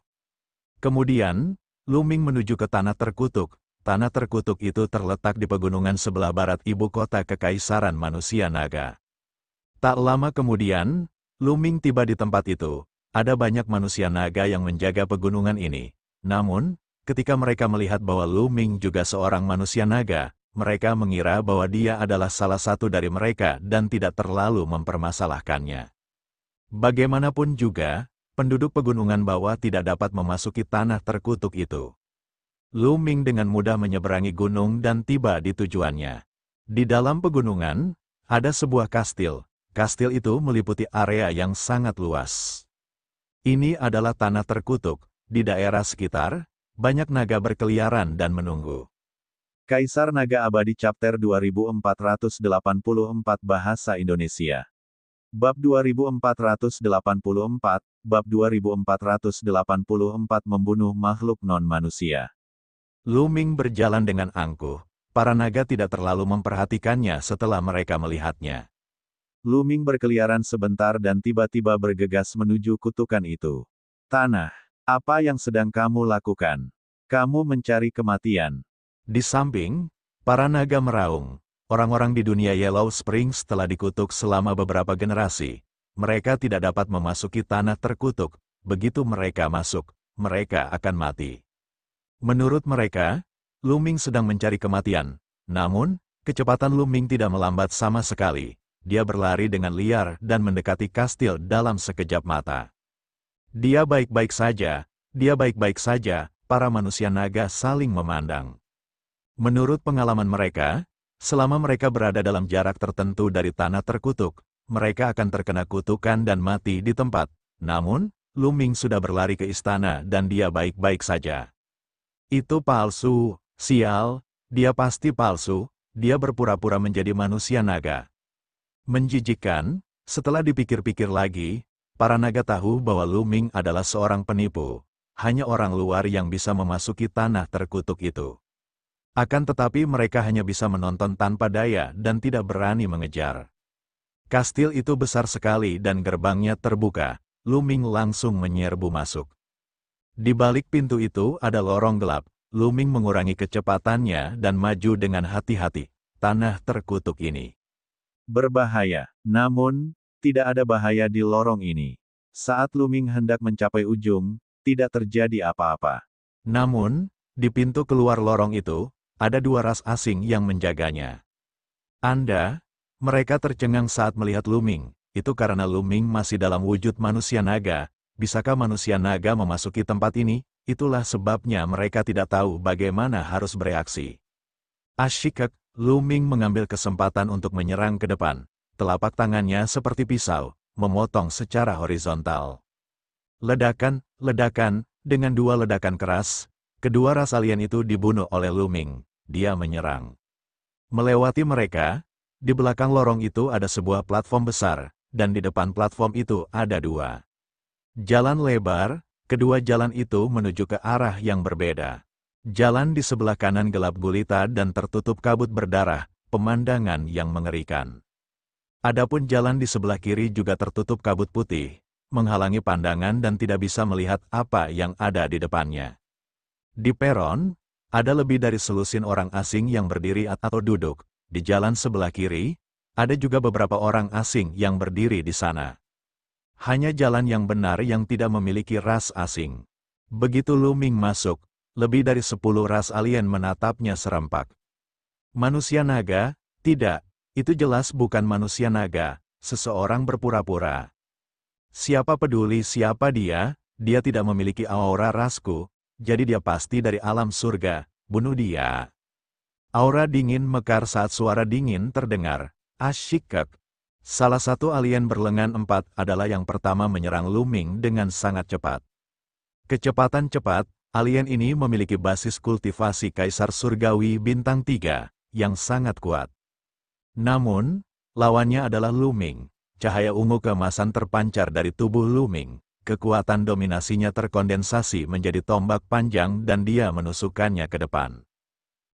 Kemudian, Lu Ming menuju ke tanah terkutuk. Tanah terkutuk itu terletak di pegunungan sebelah barat ibu kota Kekaisaran Manusia Naga. Tak lama kemudian, Lu Ming tiba di tempat itu. Ada banyak manusia naga yang menjaga pegunungan ini. Namun, ketika mereka melihat bahwa Lu Ming juga seorang manusia naga, mereka mengira bahwa dia adalah salah satu dari mereka dan tidak terlalu mempermasalahkannya. Bagaimanapun juga, penduduk pegunungan bawah tidak dapat memasuki tanah terkutuk itu. Lu Ming dengan mudah menyeberangi gunung dan tiba di tujuannya. Di dalam pegunungan, ada sebuah kastil. Kastil itu meliputi area yang sangat luas. Ini adalah tanah terkutuk. Di daerah sekitar, banyak naga berkeliaran dan menunggu. Kaisar Naga Abadi Chapter 2484 Bahasa Indonesia. Bab 2484, Bab 2484 Membunuh Makhluk Non-Manusia. Lu Ming berjalan dengan angkuh. Para naga tidak terlalu memperhatikannya setelah mereka melihatnya. Lu Ming berkeliaran sebentar dan tiba-tiba bergegas menuju kutukan itu. Tanah, apa yang sedang kamu lakukan? Kamu mencari kematian. Di samping, para naga meraung. Orang-orang di dunia Yellow Springs telah dikutuk selama beberapa generasi. Mereka tidak dapat memasuki tanah terkutuk. Begitu mereka masuk, mereka akan mati. Menurut mereka, Lu Ming sedang mencari kematian. Namun, kecepatan Lu Ming tidak melambat sama sekali. Dia berlari dengan liar dan mendekati kastil dalam sekejap mata. Dia baik-baik saja, dia baik-baik saja, para manusia naga saling memandang. Menurut pengalaman mereka, selama mereka berada dalam jarak tertentu dari tanah terkutuk, mereka akan terkena kutukan dan mati di tempat. Namun, Lu Ming sudah berlari ke istana dan dia baik-baik saja. Itu palsu, sial, dia pasti palsu, dia berpura-pura menjadi manusia naga. Menjijikkan, setelah dipikir-pikir lagi, para naga tahu bahwa Lu Ming adalah seorang penipu. Hanya orang luar yang bisa memasuki tanah terkutuk itu. Akan tetapi mereka hanya bisa menonton tanpa daya dan tidak berani mengejar. Kastil itu besar sekali dan gerbangnya terbuka. Lu Ming langsung menyerbu masuk. Di balik pintu itu ada lorong gelap. Lu Ming mengurangi kecepatannya dan maju dengan hati-hati. Tanah terkutuk ini Berbahaya. Namun, tidak ada bahaya di lorong ini. Saat Lu Ming hendak mencapai ujung, tidak terjadi apa-apa. Namun, di pintu keluar lorong itu, ada dua ras asing yang menjaganya. Mereka tercengang saat melihat Lu Ming. Itu karena Lu Ming masih dalam wujud manusia naga. Bisakah manusia naga memasuki tempat ini? Itulah sebabnya mereka tidak tahu bagaimana harus bereaksi. Asyik, Lu Ming mengambil kesempatan untuk menyerang ke depan. Telapak tangannya seperti pisau, memotong secara horizontal. Ledakan, dengan dua ledakan keras, kedua ras alien itu dibunuh oleh Lu Ming. Dia menyerang. Melewati mereka, di belakang lorong itu ada sebuah platform besar, dan di depan platform itu ada dua jalan lebar. Kedua jalan itu menuju ke arah yang berbeda. Jalan di sebelah kanan gelap gulita dan tertutup kabut berdarah, pemandangan yang mengerikan. Adapun jalan di sebelah kiri juga tertutup kabut putih, menghalangi pandangan dan tidak bisa melihat apa yang ada di depannya. Di peron, ada lebih dari selusin orang asing yang berdiri atau duduk. Di jalan sebelah kiri, ada juga beberapa orang asing yang berdiri di sana. Hanya jalan yang benar yang tidak memiliki ras asing. Begitu Lu Ming masuk, lebih dari 10 ras alien menatapnya serempak. Manusia naga? Tidak, itu jelas bukan manusia naga, seseorang berpura-pura. Siapa peduli siapa dia? Dia tidak memiliki aura rasku, jadi dia pasti dari alam surga, bunuh dia. Aura dingin mekar saat suara dingin terdengar. Asyik. Salah satu alien berlengan 4 adalah yang pertama menyerang Lu Ming dengan sangat cepat. Kecepatan cepat, alien ini memiliki basis kultivasi Kaisar Surgawi Bintang 3, yang sangat kuat. Namun, lawannya adalah Lu Ming. Cahaya ungu keemasan terpancar dari tubuh Lu Ming. Kekuatan dominasinya terkondensasi menjadi tombak panjang dan dia menusukkannya ke depan.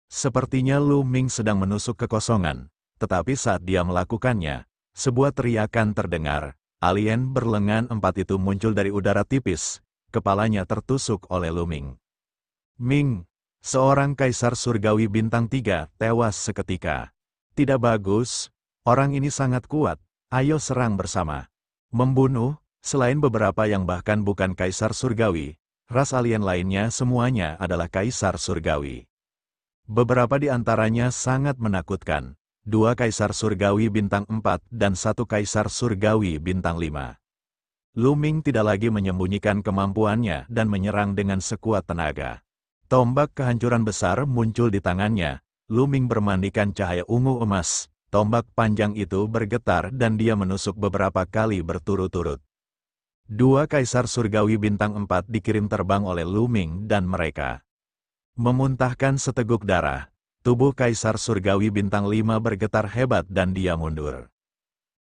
Sepertinya Lu Ming sedang menusuk kekosongan, tetapi saat dia melakukannya, sebuah teriakan terdengar. Alien berlengan 4 itu muncul dari udara tipis, kepalanya tertusuk oleh Lu Ming. Ming, seorang kaisar surgawi bintang 3, tewas seketika. Tidak bagus, orang ini sangat kuat, ayo serang bersama. Membunuh, selain beberapa yang bahkan bukan kaisar surgawi, ras alien lainnya semuanya adalah kaisar surgawi. Beberapa di antaranya sangat menakutkan, 2 kaisar surgawi bintang 4 dan 1 kaisar surgawi bintang 5. Lu Ming tidak lagi menyembunyikan kemampuannya dan menyerang dengan sekuat tenaga. Tombak kehancuran besar muncul di tangannya. Lu Ming bermandikan cahaya ungu emas. Tombak panjang itu bergetar dan dia menusuk beberapa kali berturut-turut. 2 kaisar surgawi bintang 4 dikirim terbang oleh Lu Ming dan mereka memuntahkan seteguk darah. Tubuh kaisar surgawi bintang 5 bergetar hebat dan dia mundur.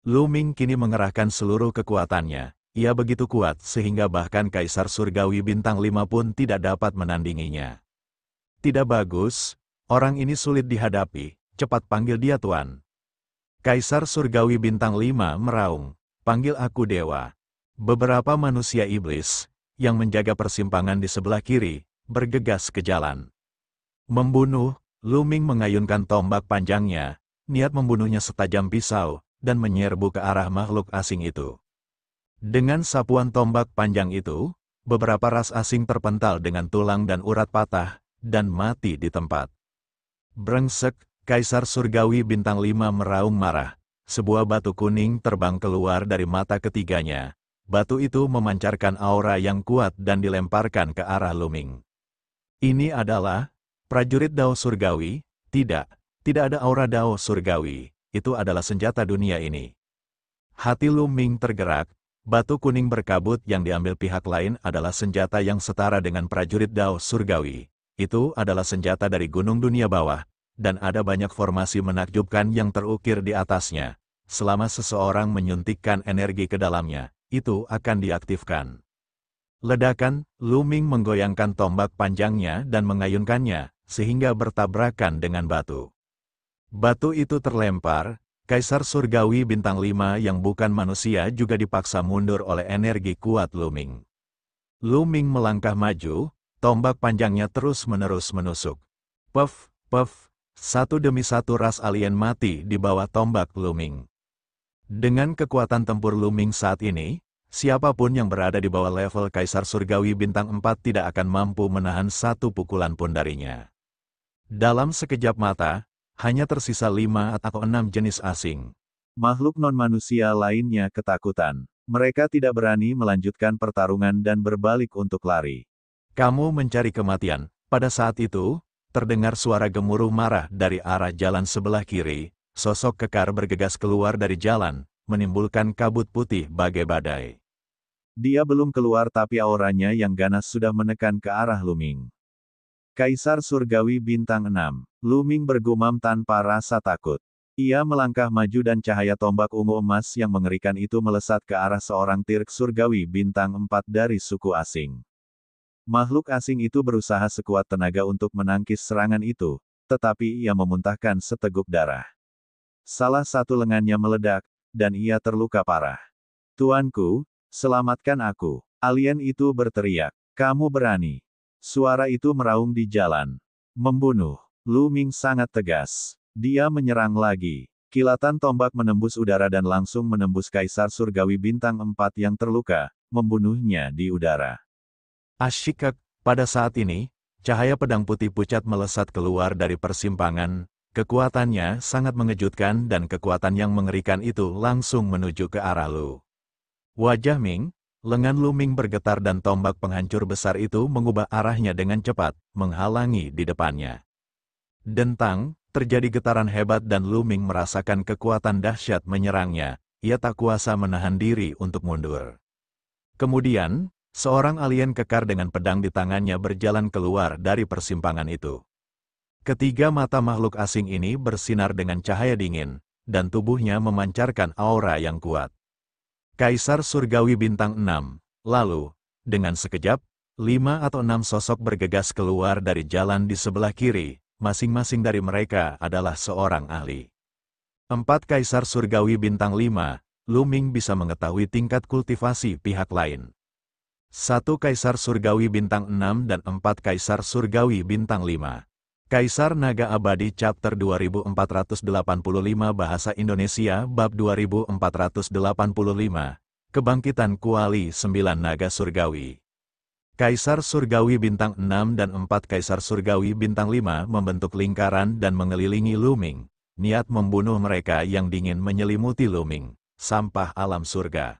Lu Ming kini mengerahkan seluruh kekuatannya. Ia begitu kuat sehingga bahkan kaisar surgawi bintang 5 pun tidak dapat menandinginya. Tidak bagus, orang ini sulit dihadapi, cepat panggil dia tuan. Kaisar surgawi bintang 5 meraung, panggil aku dewa. Beberapa manusia iblis, yang menjaga persimpangan di sebelah kiri, bergegas ke jalan. Membunuh, Lu Ming mengayunkan tombak panjangnya, niat membunuhnya setajam pisau, dan menyerbu ke arah makhluk asing itu. Dengan sapuan tombak panjang itu, beberapa ras asing terpental dengan tulang dan urat patah, dan mati di tempat. Brengsek, Kaisar Surgawi Bintang 5 meraung marah. Sebuah batu kuning terbang keluar dari mata ketiganya. Batu itu memancarkan aura yang kuat dan dilemparkan ke arah Lu Ming. Ini adalah prajurit Dao Surgawi? Tidak ada aura Dao Surgawi. Itu adalah senjata dunia ini. Hati Lu Ming tergerak. Batu kuning berkabut yang diambil pihak lain adalah senjata yang setara dengan prajurit Dao Surgawi. Itu adalah senjata dari gunung dunia bawah, dan ada banyak formasi menakjubkan yang terukir di atasnya. Selama seseorang menyuntikkan energi ke dalamnya, itu akan diaktifkan. Ledakan, Lu Ming menggoyangkan tombak panjangnya dan mengayunkannya, sehingga bertabrakan dengan batu. Batu itu terlempar, Kaisar Surgawi Bintang 5 yang bukan manusia juga dipaksa mundur oleh energi kuat Luming. Luming melangkah maju, tombak panjangnya terus-menerus menusuk. Puff, puff, satu demi satu ras alien mati di bawah tombak Luming. Dengan kekuatan tempur Luming saat ini, siapapun yang berada di bawah level Kaisar Surgawi Bintang 4 tidak akan mampu menahan satu pukulan pun darinya. Dalam sekejap mata, hanya tersisa 5 atau 6 jenis asing. Makhluk non-manusia lainnya ketakutan. Mereka tidak berani melanjutkan pertarungan dan berbalik untuk lari. Kamu mencari kematian. Pada saat itu, terdengar suara gemuruh marah dari arah jalan sebelah kiri. Sosok kekar bergegas keluar dari jalan, menimbulkan kabut putih bagai badai. Dia belum keluar tapi auranya yang ganas sudah menekan ke arah Luming. Kaisar Surgawi Bintang 6. Luming bergumam tanpa rasa takut. Ia melangkah maju dan cahaya tombak ungu emas yang mengerikan itu melesat ke arah seorang Tirk Surgawi Bintang 4 dari suku asing. Makhluk asing itu berusaha sekuat tenaga untuk menangkis serangan itu, tetapi ia memuntahkan seteguk darah. Salah satu lengannya meledak, dan ia terluka parah. "Tuanku, selamatkan aku!" Alien itu berteriak. "Kamu berani?" Suara itu meraung di jalan. "Membunuh." Luming sangat tegas. Dia menyerang lagi. Kilatan tombak menembus udara dan langsung menembus Kaisar Surgawi Bintang 4 yang terluka, membunuhnya di udara. Asyik, pada saat ini, cahaya pedang putih pucat melesat keluar dari persimpangan. Kekuatannya sangat mengejutkan dan kekuatan yang mengerikan itu langsung menuju ke arah Lu. Wajah Ming, lengan Luming bergetar dan tombak penghancur besar itu mengubah arahnya dengan cepat, menghalangi di depannya. Dentang, terjadi getaran hebat dan Luming merasakan kekuatan dahsyat menyerangnya, ia tak kuasa menahan diri untuk mundur. Kemudian, seorang alien kekar dengan pedang di tangannya berjalan keluar dari persimpangan itu. Ketiga mata makhluk asing ini bersinar dengan cahaya dingin, dan tubuhnya memancarkan aura yang kuat. Kaisar Surgawi Bintang 6. Lalu, dengan sekejap, 5 atau 6 sosok bergegas keluar dari jalan di sebelah kiri, masing-masing dari mereka adalah seorang ahli. 4 Kaisar Surgawi Bintang 5, Luming bisa mengetahui tingkat kultivasi pihak lain. 1 Kaisar Surgawi Bintang 6 dan 4 Kaisar Surgawi Bintang 5. Kaisar Naga Abadi Chapter 2485 Bahasa Indonesia Bab 2485 Kebangkitan Kuali 9 Naga Surgawi. Kaisar Surgawi Bintang 6 dan 4 Kaisar Surgawi Bintang 5 membentuk lingkaran dan mengelilingi Luming. Niat membunuh mereka yang dingin menyelimuti Luming, sampah alam surga.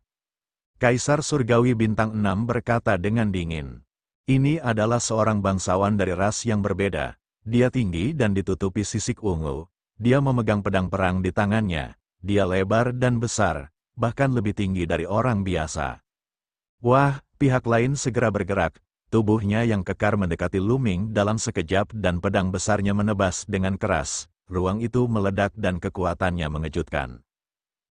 Kaisar Surgawi Bintang 6 berkata dengan dingin. Ini adalah seorang bangsawan dari ras yang berbeda. Dia tinggi dan ditutupi sisik ungu. Dia memegang pedang perang di tangannya. Dia lebar dan besar, bahkan lebih tinggi dari orang biasa. Wah, pihak lain segera bergerak. Tubuhnya yang kekar mendekati Luming dalam sekejap dan pedang besarnya menebas dengan keras. Ruang itu meledak dan kekuatannya mengejutkan.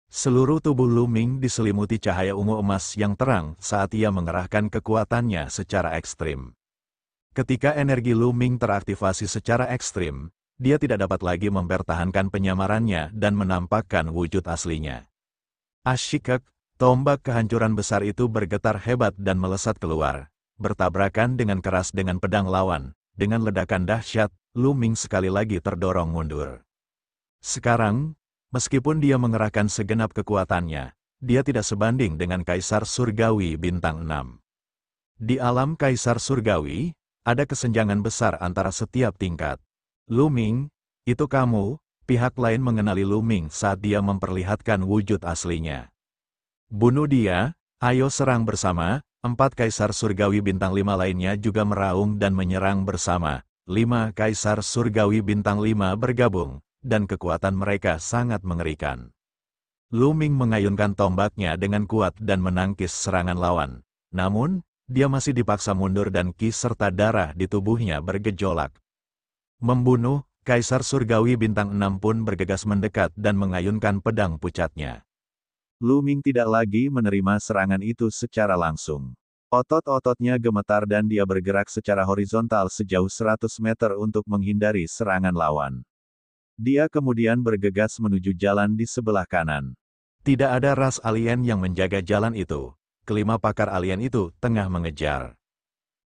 Seluruh tubuh Luming diselimuti cahaya ungu emas yang terang saat ia mengerahkan kekuatannya secara ekstrim. Ketika energi Luming teraktivasi secara ekstrim, dia tidak dapat lagi mempertahankan penyamarannya dan menampakkan wujud aslinya. Asyik, tombak kehancuran besar itu bergetar hebat dan melesat keluar, bertabrakan dengan keras dengan pedang lawan. Dengan ledakan dahsyat, Luming sekali lagi terdorong mundur. Sekarang, meskipun dia mengerahkan segenap kekuatannya, dia tidak sebanding dengan Kaisar Surgawi Bintang 6. Di alam Kaisar Surgawi, ada kesenjangan besar antara setiap tingkat. Luming, itu kamu, pihak lain mengenali Luming saat dia memperlihatkan wujud aslinya. Bunuh dia, ayo serang bersama. 4 Kaisar Surgawi Bintang 5 lainnya juga meraung dan menyerang bersama. 5 Kaisar Surgawi Bintang 5 bergabung, dan kekuatan mereka sangat mengerikan. Luming mengayunkan tombaknya dengan kuat dan menangkis serangan lawan. Namun, dia masih dipaksa mundur dan ki serta darah di tubuhnya bergejolak. Membunuh, Kaisar Surgawi Bintang 6 pun bergegas mendekat dan mengayunkan pedang pucatnya. Luming tidak lagi menerima serangan itu secara langsung. Otot-ototnya gemetar dan dia bergerak secara horizontal sejauh 100 meter untuk menghindari serangan lawan. Dia kemudian bergegas menuju jalan di sebelah kanan. Tidak ada ras alien yang menjaga jalan itu. Kelima pakar alien itu tengah mengejar.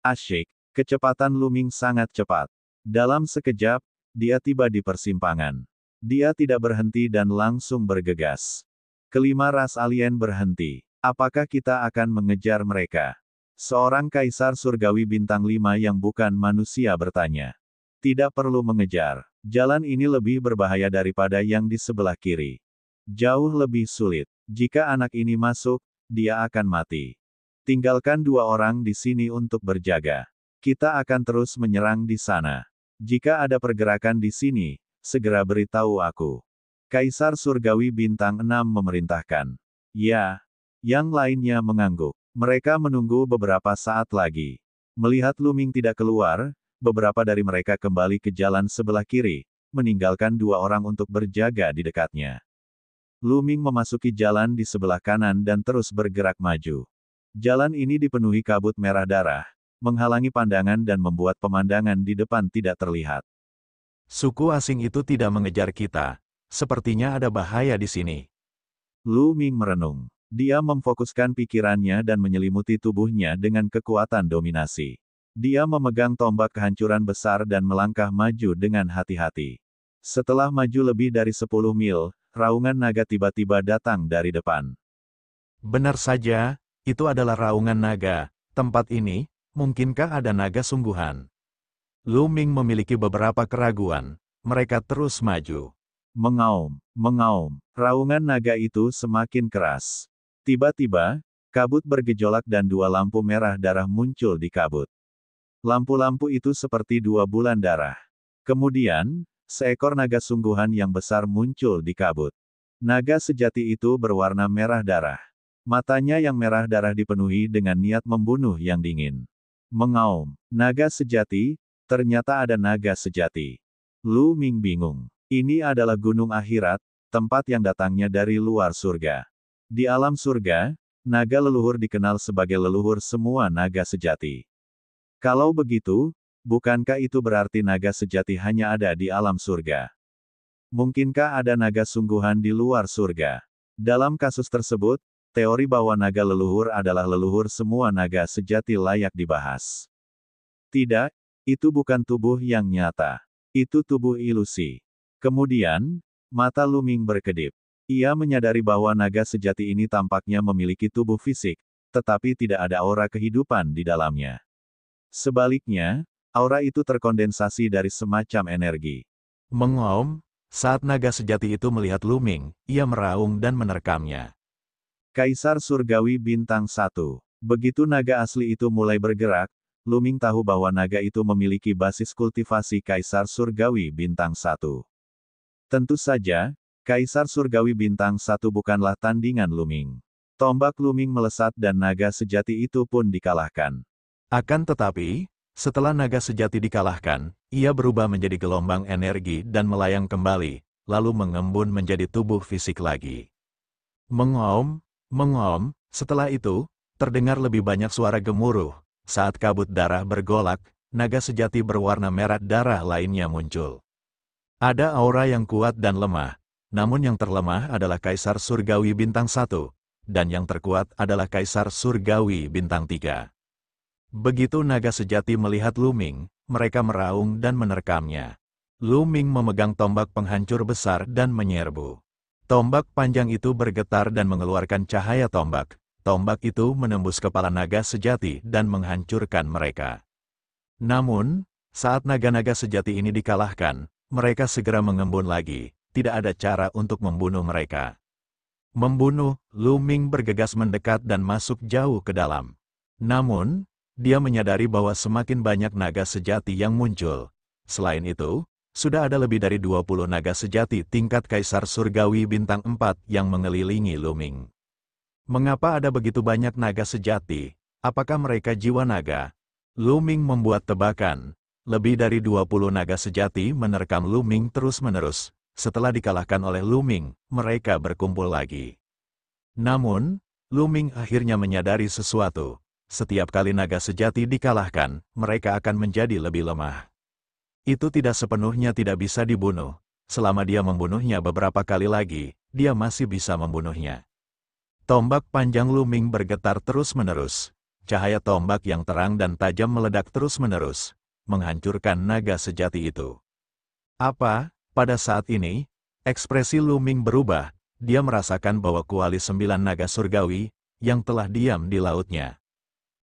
Asyik, kecepatan Luming sangat cepat. Dalam sekejap, dia tiba di persimpangan. Dia tidak berhenti dan langsung bergegas. Kelima ras alien berhenti. Apakah kita akan mengejar mereka? Seorang kaisar surgawi bintang 5 yang bukan manusia bertanya. Tidak perlu mengejar. Jalan ini lebih berbahaya daripada yang di sebelah kiri. Jauh lebih sulit. Jika anak ini masuk, dia akan mati. Tinggalkan 2 orang di sini untuk berjaga. Kita akan terus menyerang di sana. Jika ada pergerakan di sini, segera beritahu aku. Kaisar Surgawi Bintang 6 memerintahkan. Ya. Yang lainnya mengangguk. Mereka menunggu beberapa saat lagi. Melihat Luming tidak keluar, beberapa dari mereka kembali ke jalan sebelah kiri, meninggalkan 2 orang untuk berjaga di dekatnya. Luming memasuki jalan di sebelah kanan dan terus bergerak maju. Jalan ini dipenuhi kabut merah darah, menghalangi pandangan dan membuat pemandangan di depan tidak terlihat. Suku asing itu tidak mengejar kita. Sepertinya ada bahaya di sini. Luming merenung. Dia memfokuskan pikirannya dan menyelimuti tubuhnya dengan kekuatan dominasi. Dia memegang tombak kehancuran besar dan melangkah maju dengan hati-hati. Setelah maju lebih dari 10 mil, raungan naga tiba-tiba datang dari depan. Benar saja, itu adalah raungan naga. Tempat ini, mungkinkah ada naga sungguhan? Luming memiliki beberapa keraguan. Mereka terus maju. Mengaum, mengaum. Raungan naga itu semakin keras. Tiba-tiba, kabut bergejolak dan 2 lampu merah darah muncul di kabut. Lampu-lampu itu seperti 2 bulan darah. Kemudian, seekor naga sungguhan yang besar muncul di kabut. Naga sejati itu berwarna merah darah. Matanya yang merah darah dipenuhi dengan niat membunuh yang dingin. Mengaum, naga sejati, ternyata ada naga sejati. Luming bingung. Ini adalah gunung akhirat, tempat yang datangnya dari luar surga. Di alam surga, naga leluhur dikenal sebagai leluhur semua naga sejati. Kalau begitu, bukankah itu berarti naga sejati hanya ada di alam surga? Mungkinkah ada naga sungguhan di luar surga? Dalam kasus tersebut, teori bahwa naga leluhur adalah leluhur semua naga sejati layak dibahas. Tidak, itu bukan tubuh yang nyata. Itu tubuh ilusi. Kemudian, mata Luming berkedip. Ia menyadari bahwa naga sejati ini tampaknya memiliki tubuh fisik, tetapi tidak ada aura kehidupan di dalamnya. Sebaliknya, aura itu terkondensasi dari semacam energi. Mengaum, saat naga sejati itu melihat Luming, ia meraung dan menerkamnya. Kaisar Surgawi Bintang 1. Begitu naga asli itu mulai bergerak, Luming tahu bahwa naga itu memiliki basis kultivasi Kaisar Surgawi Bintang 1. Tentu saja, Kaisar Surgawi Bintang 1 bukanlah tandingan Luming. Tombak Luming melesat dan naga sejati itu pun dikalahkan. Akan tetapi, setelah naga sejati dikalahkan, ia berubah menjadi gelombang energi dan melayang kembali, lalu mengembun menjadi tubuh fisik lagi. Mengaum, mengaum, setelah itu, terdengar lebih banyak suara gemuruh. Saat kabut darah bergolak, naga sejati berwarna merah darah lainnya muncul. Ada aura yang kuat dan lemah, namun yang terlemah adalah Kaisar Surgawi Bintang 1, dan yang terkuat adalah Kaisar Surgawi Bintang 3. Begitu naga sejati melihat Luming, mereka meraung dan menerkamnya. Luming memegang tombak penghancur besar dan menyerbu. Tombak panjang itu bergetar dan mengeluarkan cahaya tombak. Tombak itu menembus kepala naga sejati dan menghancurkan mereka. Namun, saat naga-naga sejati ini dikalahkan, mereka segera mengembun lagi. Tidak ada cara untuk membunuh mereka. Membunuh, Luming bergegas mendekat dan masuk jauh ke dalam. Namun, dia menyadari bahwa semakin banyak naga sejati yang muncul. Selain itu, sudah ada lebih dari 20 naga sejati tingkat Kaisar Surgawi Bintang 4 yang mengelilingi Luming. Mengapa ada begitu banyak naga sejati? Apakah mereka jiwa naga? Luming membuat tebakan. Lebih dari 20 naga sejati menerkam Luming terus-menerus. Setelah dikalahkan oleh Luming, mereka berkumpul lagi. Namun, Luming akhirnya menyadari sesuatu. Setiap kali naga sejati dikalahkan, mereka akan menjadi lebih lemah. Itu tidak sepenuhnya tidak bisa dibunuh. selama dia membunuhnya beberapa kali lagi, dia masih bisa membunuhnya. Tombak panjang Luming bergetar terus-menerus. Cahaya tombak yang terang dan tajam meledak terus-menerus, menghancurkan naga sejati itu. Apa? Pada saat ini, ekspresi Luming berubah. Dia merasakan bahwa kuali 9 naga surgawi yang telah diam di lautnya.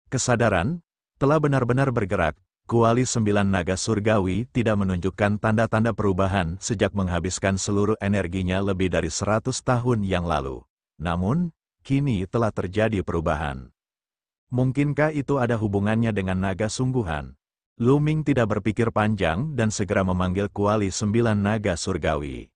Kesadaran telah benar-benar bergerak. Kuali 9 naga surgawi tidak menunjukkan tanda-tanda perubahan sejak menghabiskan seluruh energinya lebih dari 100 tahun yang lalu. Namun, kini telah terjadi perubahan. Mungkinkah itu ada hubungannya dengan naga sungguhan? Luming tidak berpikir panjang dan segera memanggil kuali 9 naga surgawi.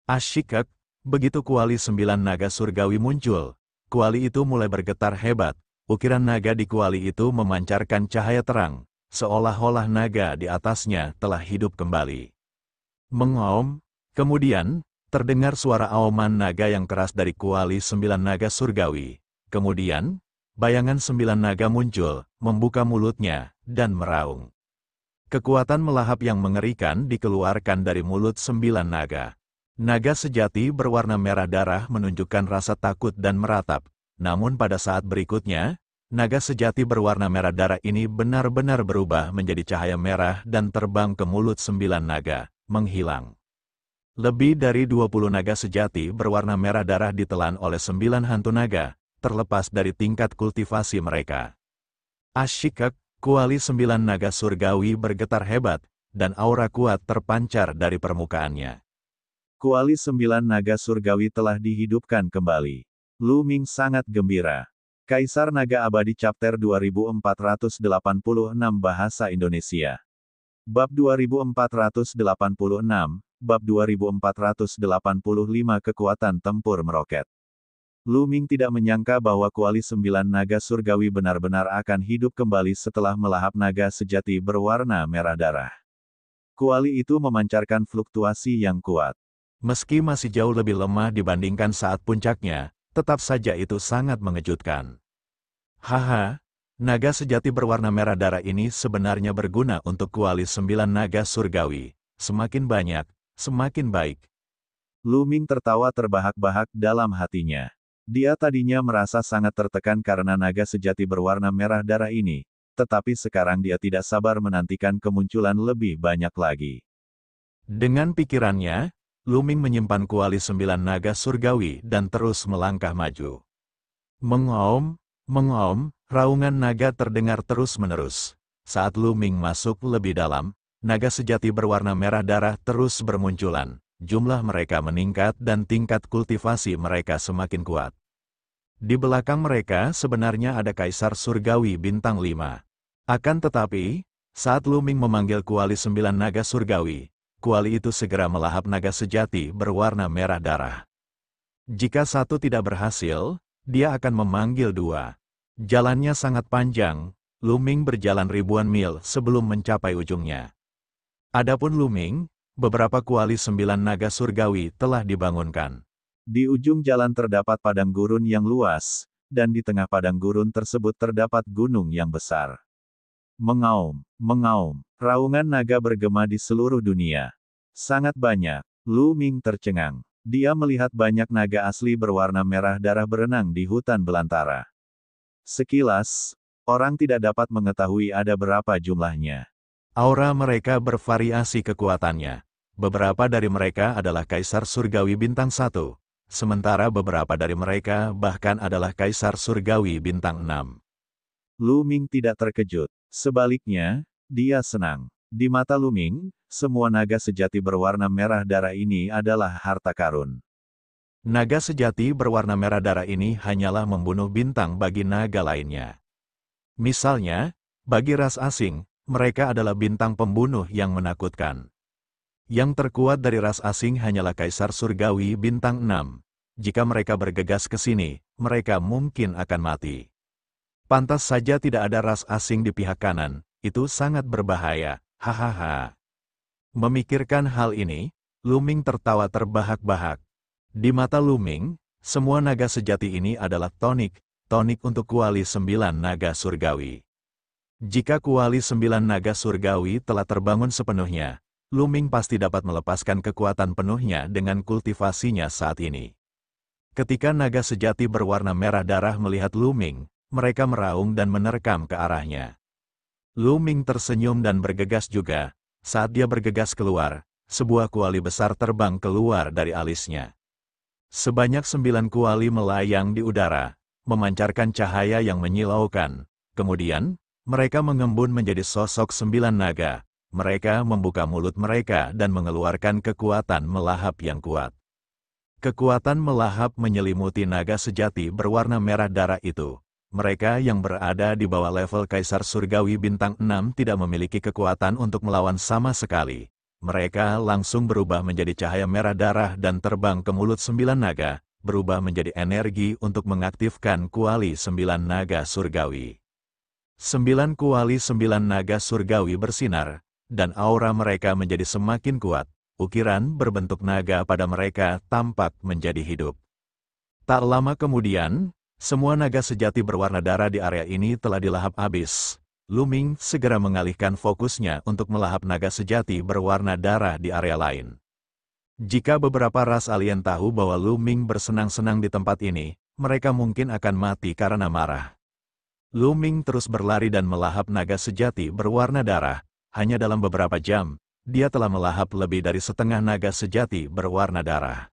Asyikek, begitu kuali 9 naga surgawi muncul, kuali itu mulai bergetar hebat. Ukiran naga di kuali itu memancarkan cahaya terang, seolah-olah naga di atasnya telah hidup kembali. Mengaum, kemudian, terdengar suara auman naga yang keras dari kuali 9 naga surgawi. Kemudian, bayangan 9 naga muncul, membuka mulutnya, dan meraung. Kekuatan melahap yang mengerikan dikeluarkan dari mulut 9 naga. Naga sejati berwarna merah darah menunjukkan rasa takut dan meratap. Namun pada saat berikutnya, naga sejati berwarna merah darah ini benar-benar berubah menjadi cahaya merah dan terbang ke mulut 9 naga, menghilang. Lebih dari 20 naga sejati berwarna merah darah ditelan oleh 9 hantu naga, terlepas dari tingkat kultivasi mereka. Asyikek, kuali 9 naga surgawi bergetar hebat, dan aura kuat terpancar dari permukaannya. Kuali 9 naga surgawi telah dihidupkan kembali. Luming sangat gembira. Kaisar Naga Abadi Chapter 2486 Bahasa Indonesia. Bab 2486, Bab 2485 Kekuatan Tempur Meroket. Luming tidak menyangka bahwa kuali 9 naga surgawi benar-benar akan hidup kembali setelah melahap naga sejati berwarna merah darah. Kuali itu memancarkan fluktuasi yang kuat. Meski masih jauh lebih lemah dibandingkan saat puncaknya, tetap saja itu sangat mengejutkan. Haha, naga sejati berwarna merah darah ini sebenarnya berguna untuk kuali 9 naga surgawi. Semakin banyak, semakin baik. Luming tertawa terbahak-bahak dalam hatinya. Dia tadinya merasa sangat tertekan karena naga sejati berwarna merah darah ini, tetapi sekarang dia tidak sabar menantikan kemunculan lebih banyak lagi. Dengan pikirannya, Luming menyimpan kuali 9 naga surgawi dan terus melangkah maju. Mengaum, raungan naga terdengar terus-menerus. Saat Luming masuk lebih dalam, naga sejati berwarna merah darah terus bermunculan. Jumlah mereka meningkat dan tingkat kultivasi mereka semakin kuat. Di belakang mereka sebenarnya ada Kaisar Surgawi Bintang 5. Akan tetapi, saat Luming memanggil kuali 9 naga surgawi, kuali itu segera melahap naga sejati berwarna merah darah. Jika satu tidak berhasil, dia akan memanggil 2. Jalannya sangat panjang, Luming berjalan ribuan mil sebelum mencapai ujungnya. Adapun Luming, beberapa kuali 9 naga surgawi telah dibangunkan. Di ujung jalan terdapat padang gurun yang luas, dan di tengah padang gurun tersebut terdapat gunung yang besar. Mengaum, raungan naga bergema di seluruh dunia. Sangat banyak. Luming tercengang. Dia melihat banyak naga asli berwarna merah darah berenang di hutan belantara. Sekilas, orang tidak dapat mengetahui ada berapa jumlahnya. Aura mereka bervariasi kekuatannya. Beberapa dari mereka adalah Kaisar Surgawi Bintang 1, sementara beberapa dari mereka bahkan adalah Kaisar Surgawi Bintang 6. Luming tidak terkejut. Sebaliknya, dia senang. Di mata Luming, semua naga sejati berwarna merah darah ini adalah harta karun. Naga sejati berwarna merah darah ini hanyalah membunuh bintang bagi naga lainnya. Misalnya, bagi ras asing, mereka adalah bintang pembunuh yang menakutkan. Yang terkuat dari ras asing hanyalah Kaisar Surgawi Bintang 6. Jika mereka bergegas ke sini, mereka mungkin akan mati. Pantas saja tidak ada ras asing di pihak kanan, itu sangat berbahaya, hahaha. Memikirkan hal ini, Luming tertawa terbahak-bahak. Di mata Luming, semua naga sejati ini adalah tonik untuk kuali 9 naga surgawi. Jika kuali 9 naga surgawi telah terbangun sepenuhnya, Lu Ming pasti dapat melepaskan kekuatan penuhnya dengan kultivasinya saat ini. Ketika naga sejati berwarna merah darah melihat Lu Ming, mereka meraung dan menerkam ke arahnya. Lu Ming tersenyum dan bergegas juga. Saat dia bergegas keluar, sebuah kuali besar terbang keluar dari alisnya. Sebanyak 9 kuali melayang di udara, memancarkan cahaya yang menyilaukan. Kemudian, mereka mengembun menjadi sosok 9 naga. Mereka membuka mulut mereka dan mengeluarkan kekuatan melahap yang kuat. Kekuatan melahap menyelimuti naga sejati berwarna merah darah itu. Mereka yang berada di bawah level Kaisar Surgawi Bintang 6 tidak memiliki kekuatan untuk melawan sama sekali. Mereka langsung berubah menjadi cahaya merah darah dan terbang ke mulut 9 naga, berubah menjadi energi untuk mengaktifkan kuali 9 naga surgawi. 9 kuali 9 naga surgawi bersinar, dan aura mereka menjadi semakin kuat. Ukiran berbentuk naga pada mereka tampak menjadi hidup. Tak lama kemudian, semua naga sejati berwarna darah di area ini telah dilahap habis. Lu Ming segera mengalihkan fokusnya untuk melahap naga sejati berwarna darah di area lain. Jika beberapa ras alien tahu bahwa Lu Ming bersenang-senang di tempat ini, mereka mungkin akan mati karena marah. Lu Ming terus berlari dan melahap naga sejati berwarna darah. Hanya dalam beberapa jam, dia telah melahap lebih dari setengah naga sejati berwarna darah.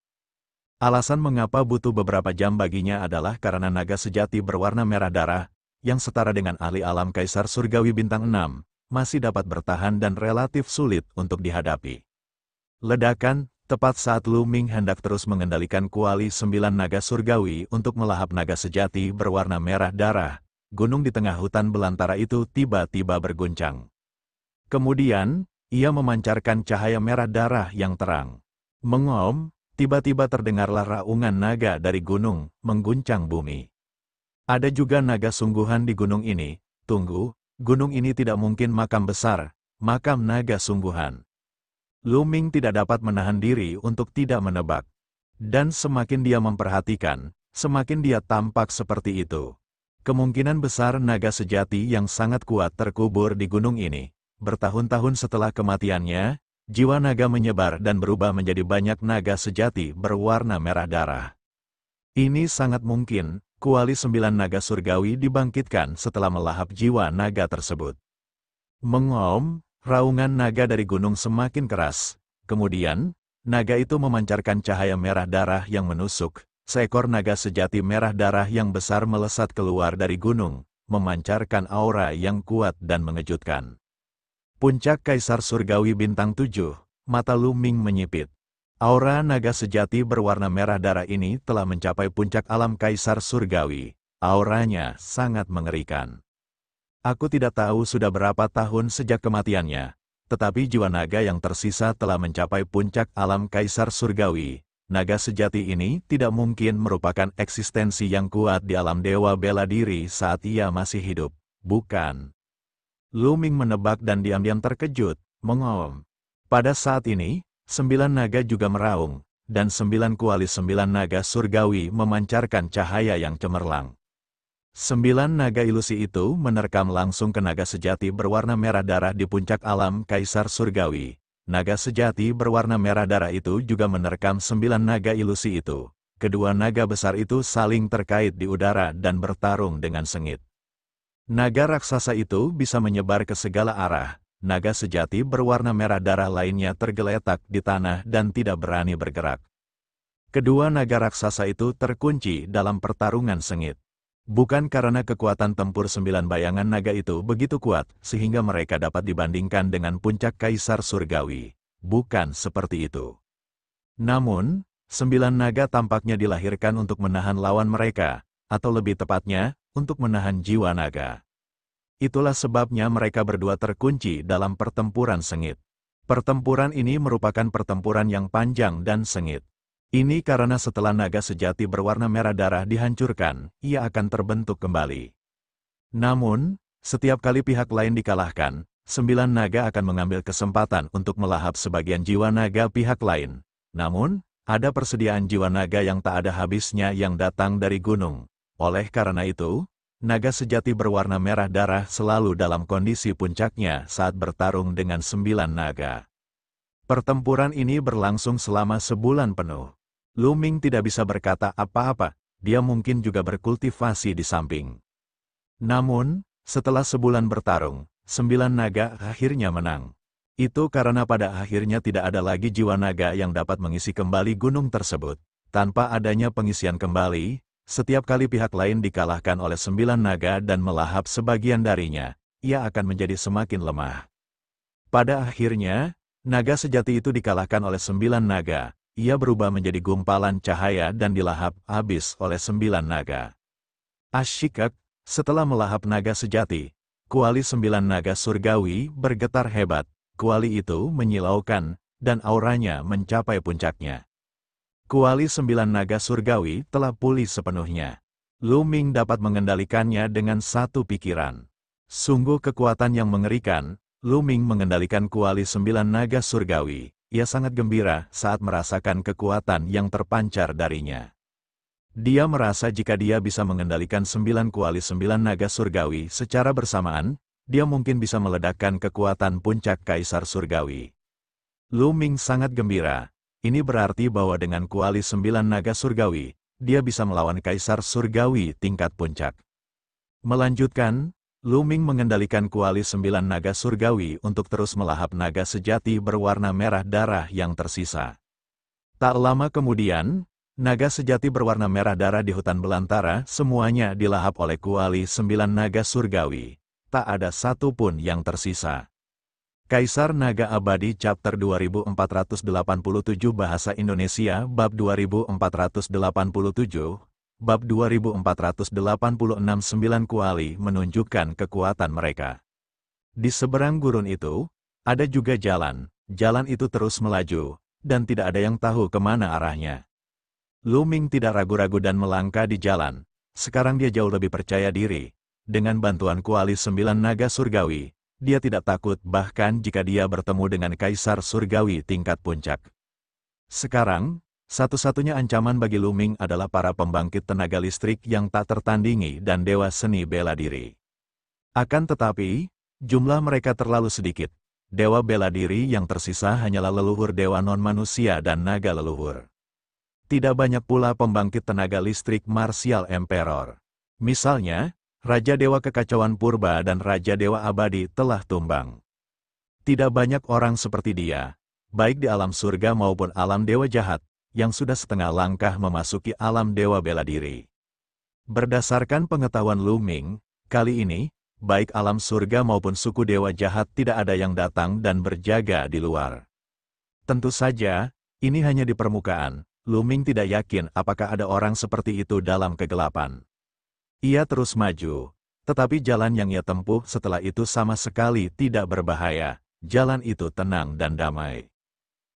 Alasan mengapa butuh beberapa jam baginya adalah karena naga sejati berwarna merah darah, yang setara dengan ahli alam Kaisar Surgawi Bintang 6, masih dapat bertahan dan relatif sulit untuk dihadapi. Ledakan, tepat saat Lu Ming hendak terus mengendalikan kuali 9 naga surgawi untuk melahap naga sejati berwarna merah darah, gunung di tengah hutan belantara itu tiba-tiba berguncang. Kemudian, ia memancarkan cahaya merah darah yang terang. Mengom, tiba-tiba terdengarlah raungan naga dari gunung, mengguncang bumi. Ada juga naga sungguhan di gunung ini. Tunggu, gunung ini tidak mungkin makam besar, makam naga sungguhan. Lu Ming tidak dapat menahan diri untuk tidak menebak. Dan semakin dia memperhatikan, semakin dia tampak seperti itu. Kemungkinan besar naga sejati yang sangat kuat terkubur di gunung ini. Bertahun-tahun setelah kematiannya, jiwa naga menyebar dan berubah menjadi banyak naga sejati berwarna merah darah. Ini sangat mungkin. Kuali 9 naga surgawi dibangkitkan setelah melahap jiwa naga tersebut. Mengom, raungan naga dari gunung semakin keras. Kemudian, naga itu memancarkan cahaya merah darah yang menusuk. Seekor naga sejati merah darah yang besar melesat keluar dari gunung, memancarkan aura yang kuat dan mengejutkan. Puncak Kaisar Surgawi Bintang 7, mata Lu Ming menyipit. Aura naga sejati berwarna merah darah ini telah mencapai puncak alam Kaisar Surgawi. Auranya sangat mengerikan. Aku tidak tahu sudah berapa tahun sejak kematiannya, tetapi jiwa naga yang tersisa telah mencapai puncak alam Kaisar Surgawi. Naga sejati ini tidak mungkin merupakan eksistensi yang kuat di alam dewa bela diri saat ia masih hidup, bukan? Lu Ming menebak dan diam-diam terkejut, mengom. Pada saat ini, 9 naga juga meraung, dan 9 kuali 9 naga surgawi memancarkan cahaya yang cemerlang. 9 naga ilusi itu menerkam langsung ke naga sejati berwarna merah darah di puncak alam Kaisar Surgawi. Naga sejati berwarna merah darah itu juga menerkam 9 naga ilusi itu. Kedua naga besar itu saling terkait di udara dan bertarung dengan sengit. Naga raksasa itu bisa menyebar ke segala arah. Naga sejati berwarna merah darah lainnya tergeletak di tanah dan tidak berani bergerak. Kedua naga raksasa itu terkunci dalam pertarungan sengit. Bukan karena kekuatan tempur 9 bayangan naga itu begitu kuat, sehingga mereka dapat dibandingkan dengan puncak Kaisar Surgawi. Bukan seperti itu. Namun, 9 naga tampaknya dilahirkan untuk menahan lawan mereka, atau lebih tepatnya, untuk menahan jiwa naga. Itulah sebabnya mereka berdua terkunci dalam pertempuran sengit. Pertempuran ini merupakan pertempuran yang panjang dan sengit. Ini karena setelah naga sejati berwarna merah darah dihancurkan, ia akan terbentuk kembali. Namun, setiap kali pihak lain dikalahkan, 9 naga akan mengambil kesempatan untuk melahap sebagian jiwa naga pihak lain. Namun, ada persediaan jiwa naga yang tak ada habisnya yang datang dari gunung. Oleh karena itu, naga sejati berwarna merah darah selalu dalam kondisi puncaknya saat bertarung dengan 9 naga. Pertempuran ini berlangsung selama sebulan penuh. Lu Ming tidak bisa berkata apa-apa, dia mungkin juga berkultivasi di samping. Namun, setelah sebulan bertarung, 9 naga akhirnya menang. Itu karena pada akhirnya tidak ada lagi jiwa naga yang dapat mengisi kembali gunung tersebut. Tanpa adanya pengisian kembali, setiap kali pihak lain dikalahkan oleh 9 naga dan melahap sebagian darinya, ia akan menjadi semakin lemah. Pada akhirnya, naga sejati itu dikalahkan oleh 9 naga, ia berubah menjadi gumpalan cahaya dan dilahap habis oleh 9 naga. Asyikak, setelah melahap naga sejati, kuali 9 naga surgawi bergetar hebat. Kuali itu menyilaukan, dan auranya mencapai puncaknya. Kuali 9 naga surgawi telah pulih sepenuhnya. Lu Ming dapat mengendalikannya dengan satu pikiran. Sungguh kekuatan yang mengerikan, Lu Ming mengendalikan kuali 9 naga surgawi. Ia sangat gembira saat merasakan kekuatan yang terpancar darinya. Dia merasa jika dia bisa mengendalikan 9 kuali 9 naga surgawi secara bersamaan, dia mungkin bisa meledakkan kekuatan puncak Kaisar Surgawi. Lu Ming sangat gembira. Ini berarti bahwa dengan kuali 9 naga surgawi, dia bisa melawan Kaisar Surgawi tingkat puncak. Melanjutkan, Lu Ming mengendalikan kuali 9 naga surgawi untuk terus melahap naga sejati berwarna merah darah yang tersisa. Tak lama kemudian, naga sejati berwarna merah darah di hutan belantara semuanya dilahap oleh kuali 9 naga surgawi. Tak ada satu pun yang tersisa. Kaisar Naga Abadi Chapter 2487 Bahasa Indonesia Bab 2487 Bab 2486 9 kuali menunjukkan kekuatan mereka. Di seberang gurun itu, ada juga jalan. Jalan itu terus melaju, dan tidak ada yang tahu kemana arahnya. Lu Ming tidak ragu-ragu dan melangkah di jalan. Sekarang dia jauh lebih percaya diri. Dengan bantuan kuali 9 naga surgawi, dia tidak takut bahkan jika dia bertemu dengan Kaisar Surgawi tingkat puncak. Sekarang, satu-satunya ancaman bagi Lu Ming adalah para pembangkit tenaga listrik yang tak tertandingi dan dewa seni bela diri. Akan tetapi, jumlah mereka terlalu sedikit. Dewa bela diri yang tersisa hanyalah leluhur dewa non-manusia dan naga leluhur. Tidak banyak pula pembangkit tenaga listrik martial emperor. Misalnya, Raja Dewa Kekacauan Purba dan Raja Dewa Abadi telah tumbang. Tidak banyak orang seperti dia, baik di alam surga maupun alam dewa jahat, yang sudah setengah langkah memasuki alam dewa bela diri. Berdasarkan pengetahuan Lu Ming, kali ini, baik alam surga maupun suku dewa jahat tidak ada yang datang dan berjaga di luar. Tentu saja, ini hanya di permukaan. Lu Ming tidak yakin apakah ada orang seperti itu dalam kegelapan. Ia terus maju, tetapi jalan yang ia tempuh setelah itu sama sekali tidak berbahaya. Jalan itu tenang dan damai.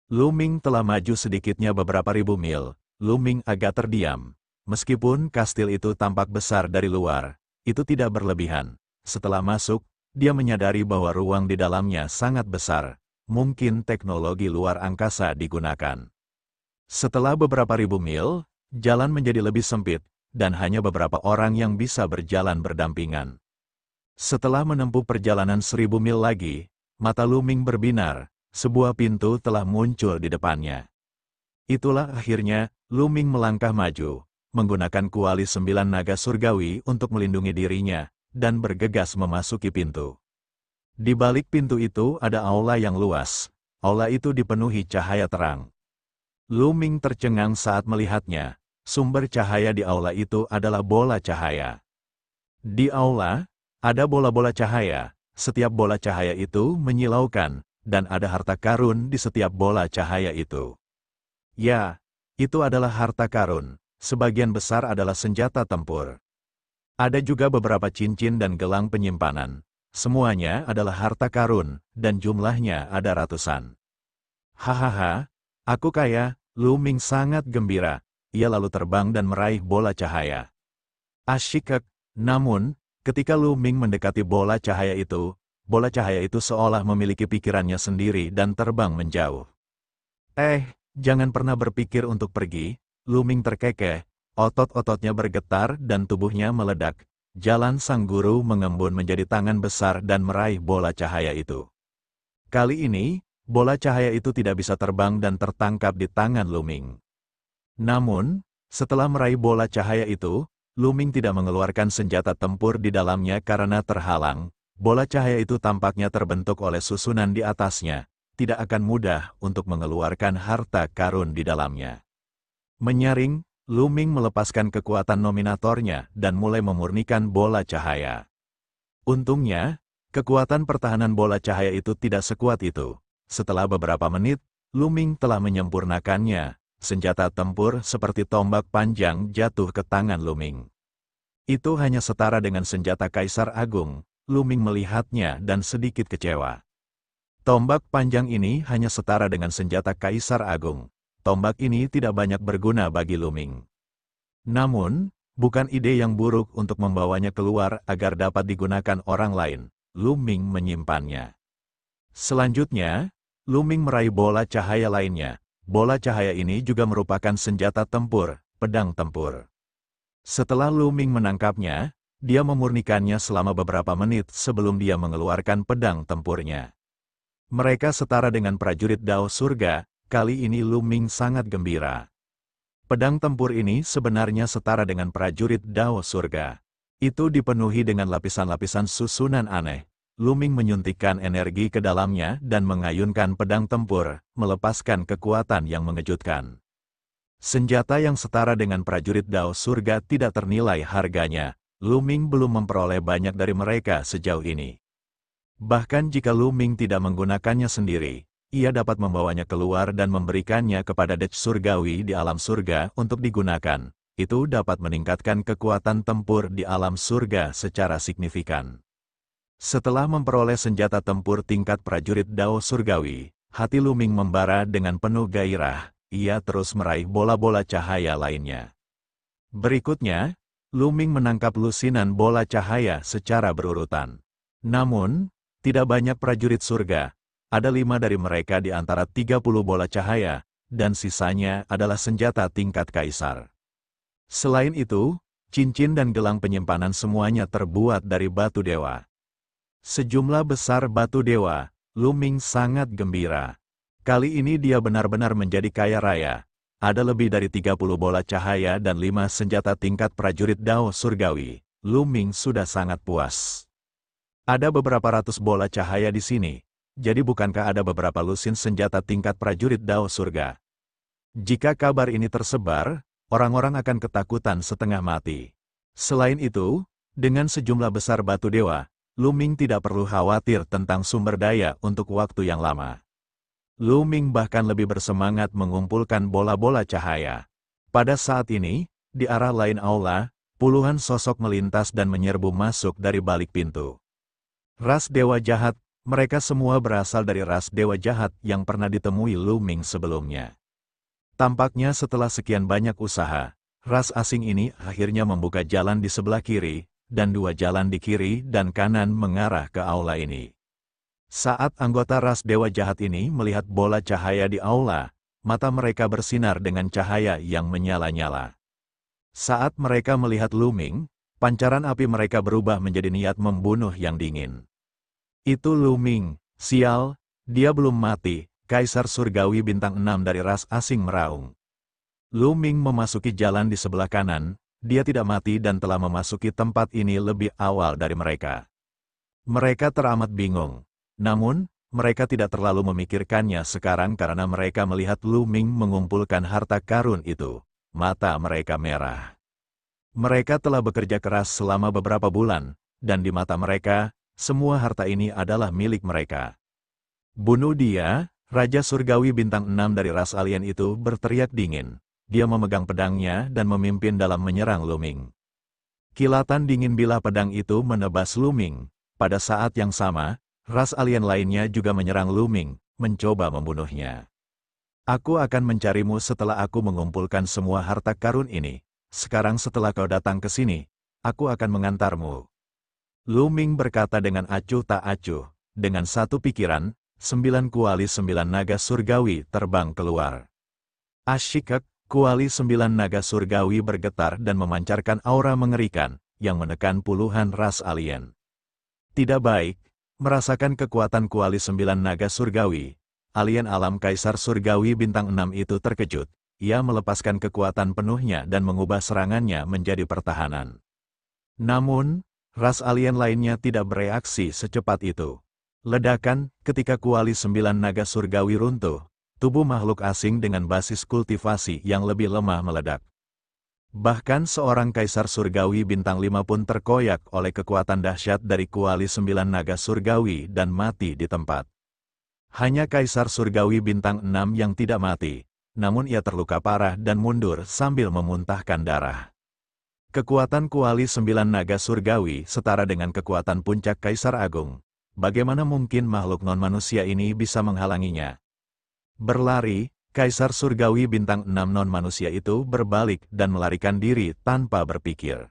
Lu Ming telah maju sedikitnya beberapa ribu mil. Lu Ming agak terdiam. Meskipun kastil itu tampak besar dari luar, itu tidak berlebihan. Setelah masuk, dia menyadari bahwa ruang di dalamnya sangat besar. Mungkin teknologi luar angkasa digunakan. Setelah beberapa ribu mil, jalan menjadi lebih sempit, dan hanya beberapa orang yang bisa berjalan berdampingan. Setelah menempuh perjalanan 1000 mil lagi, mata Lu Ming berbinar, sebuah pintu telah muncul di depannya. Itulah akhirnya, Lu Ming melangkah maju, menggunakan kuali 9 naga surgawi untuk melindungi dirinya, dan bergegas memasuki pintu. Di balik pintu itu ada aula yang luas. Aula itu dipenuhi cahaya terang. Lu Ming tercengang saat melihatnya. Sumber cahaya di aula itu adalah bola cahaya. Di aula, ada bola-bola cahaya. Setiap bola cahaya itu menyilaukan, dan ada harta karun di setiap bola cahaya itu. Ya, itu adalah harta karun. Sebagian besar adalah senjata tempur. Ada juga beberapa cincin dan gelang penyimpanan. Semuanya adalah harta karun, dan jumlahnya ada ratusan. Hahaha, aku kaya. Lu Ming sangat gembira. Ia lalu terbang dan meraih bola cahaya. Asyikek, namun, ketika Lu Ming mendekati bola cahaya itu seolah memiliki pikirannya sendiri dan terbang menjauh. Jangan pernah berpikir untuk pergi. Lu Ming terkekeh, otot-ototnya bergetar dan tubuhnya meledak. Jalan sang guru mengembun menjadi tangan besar dan meraih bola cahaya itu. Kali ini, bola cahaya itu tidak bisa terbang dan tertangkap di tangan Luming. Namun, setelah meraih bola cahaya itu, Luming tidak mengeluarkan senjata tempur di dalamnya karena terhalang. Bola cahaya itu tampaknya terbentuk oleh susunan di atasnya, tidak akan mudah untuk mengeluarkan harta karun di dalamnya. Menyaring, Luming melepaskan kekuatan nominatornya dan mulai memurnikan bola cahaya. Untungnya, kekuatan pertahanan bola cahaya itu tidak sekuat itu. Setelah beberapa menit, Luming telah menyempurnakannya. Senjata tempur seperti tombak panjang jatuh ke tangan Luming. Itu hanya setara dengan senjata Kaisar Agung. Luming melihatnya dan sedikit kecewa. Tombak panjang ini hanya setara dengan senjata Kaisar Agung. Tombak ini tidak banyak berguna bagi Luming. Namun, bukan ide yang buruk untuk membawanya keluar agar dapat digunakan orang lain. Luming menyimpannya. Selanjutnya, Luming meraih bola cahaya lainnya. Bola cahaya ini juga merupakan senjata tempur, pedang tempur. Setelah Luming menangkapnya, dia memurnikannya selama beberapa menit sebelum dia mengeluarkan pedang tempurnya. Mereka setara dengan prajurit Dao Surga, kali ini Luming sangat gembira. Pedang tempur ini sebenarnya setara dengan prajurit Dao Surga. Itu dipenuhi dengan lapisan-lapisan susunan aneh. Luming menyuntikkan energi ke dalamnya dan mengayunkan pedang tempur, melepaskan kekuatan yang mengejutkan. Senjata yang setara dengan prajurit Dao Surga tidak ternilai harganya. Luming belum memperoleh banyak dari mereka sejauh ini. Bahkan jika Luming tidak menggunakannya sendiri, ia dapat membawanya keluar dan memberikannya kepada Dech Surgawi di alam surga untuk digunakan. Itu dapat meningkatkan kekuatan tempur di alam surga secara signifikan. Setelah memperoleh senjata tempur tingkat prajurit Dao Surgawi, hati Luming membara dengan penuh gairah. Ia terus meraih bola-bola cahaya lainnya. Berikutnya, Luming menangkap lusinan bola cahaya secara berurutan. Namun, tidak banyak prajurit surga. Ada 5 dari mereka di antara 30 bola cahaya, dan sisanya adalah senjata tingkat kaisar. Selain itu, cincin dan gelang penyimpanan semuanya terbuat dari batu dewa. Sejumlah besar batu dewa, Luming sangat gembira. Kali ini dia benar-benar menjadi kaya raya. Ada lebih dari 30 bola cahaya dan 5 senjata tingkat prajurit Dao Surgawi. Luming sudah sangat puas. Ada beberapa ratus bola cahaya di sini. Jadi bukankah ada beberapa lusin senjata tingkat prajurit Dao Surga? Jika kabar ini tersebar, orang-orang akan ketakutan setengah mati. Selain itu, dengan sejumlah besar batu dewa, Luming tidak perlu khawatir tentang sumber daya untuk waktu yang lama. Luming bahkan lebih bersemangat mengumpulkan bola-bola cahaya. Pada saat ini, di arah lain aula, puluhan sosok melintas dan menyerbu masuk dari balik pintu. Ras dewa jahat, mereka semua berasal dari ras dewa jahat yang pernah ditemui Luming sebelumnya. Tampaknya setelah sekian banyak usaha, ras asing ini akhirnya membuka jalan di sebelah kiri, dan 2 jalan di kiri dan kanan mengarah ke aula ini. Saat anggota ras dewa jahat ini melihat bola cahaya di aula, mata mereka bersinar dengan cahaya yang menyala-nyala. Saat mereka melihat Luming, pancaran api mereka berubah menjadi niat membunuh yang dingin. Itu Luming, sial, dia belum mati, Kaisar Surgawi bintang 6 dari ras asing meraung. Luming memasuki jalan di sebelah kanan. Dia tidak mati dan telah memasuki tempat ini lebih awal dari mereka. Mereka teramat bingung. Namun, mereka tidak terlalu memikirkannya sekarang karena mereka melihat Luming mengumpulkan harta karun itu. Mata mereka merah. Mereka telah bekerja keras selama beberapa bulan, dan di mata mereka, semua harta ini adalah milik mereka. Bunuh dia, Raja Surgawi bintang 6 dari ras alien itu berteriak dingin. Dia memegang pedangnya dan memimpin dalam menyerang Luming. Kilatan dingin bilah pedang itu menebas Luming. Pada saat yang sama, ras alien lainnya juga menyerang Luming, mencoba membunuhnya. Aku akan mencarimu setelah aku mengumpulkan semua harta karun ini. Sekarang setelah kau datang ke sini, aku akan mengantarmu. Luming berkata dengan acuh tak acuh. Dengan satu pikiran, 9 kuali 9 naga surgawi terbang keluar. Asyikek, kuali 9 naga surgawi bergetar dan memancarkan aura mengerikan, yang menekan puluhan ras alien. Tidak baik, merasakan kekuatan kuali 9 naga surgawi, alien alam Kaisar Surgawi Bintang 6 itu terkejut. Ia melepaskan kekuatan penuhnya dan mengubah serangannya menjadi pertahanan. Namun, ras alien lainnya tidak bereaksi secepat itu. Ledakan, ketika kuali 9 naga surgawi runtuh, tubuh makhluk asing dengan basis kultivasi yang lebih lemah meledak. Bahkan seorang Kaisar Surgawi Bintang 5 pun terkoyak oleh kekuatan dahsyat dari kuali 9 naga surgawi dan mati di tempat. Hanya Kaisar Surgawi Bintang 6 yang tidak mati, namun ia terluka parah dan mundur sambil memuntahkan darah. Kekuatan kuali 9 naga surgawi setara dengan kekuatan puncak Kaisar Agung. Bagaimana mungkin makhluk non-manusia ini bisa menghalanginya? Berlari, Kaisar Surgawi Bintang 6 non-manusia itu berbalik dan melarikan diri tanpa berpikir.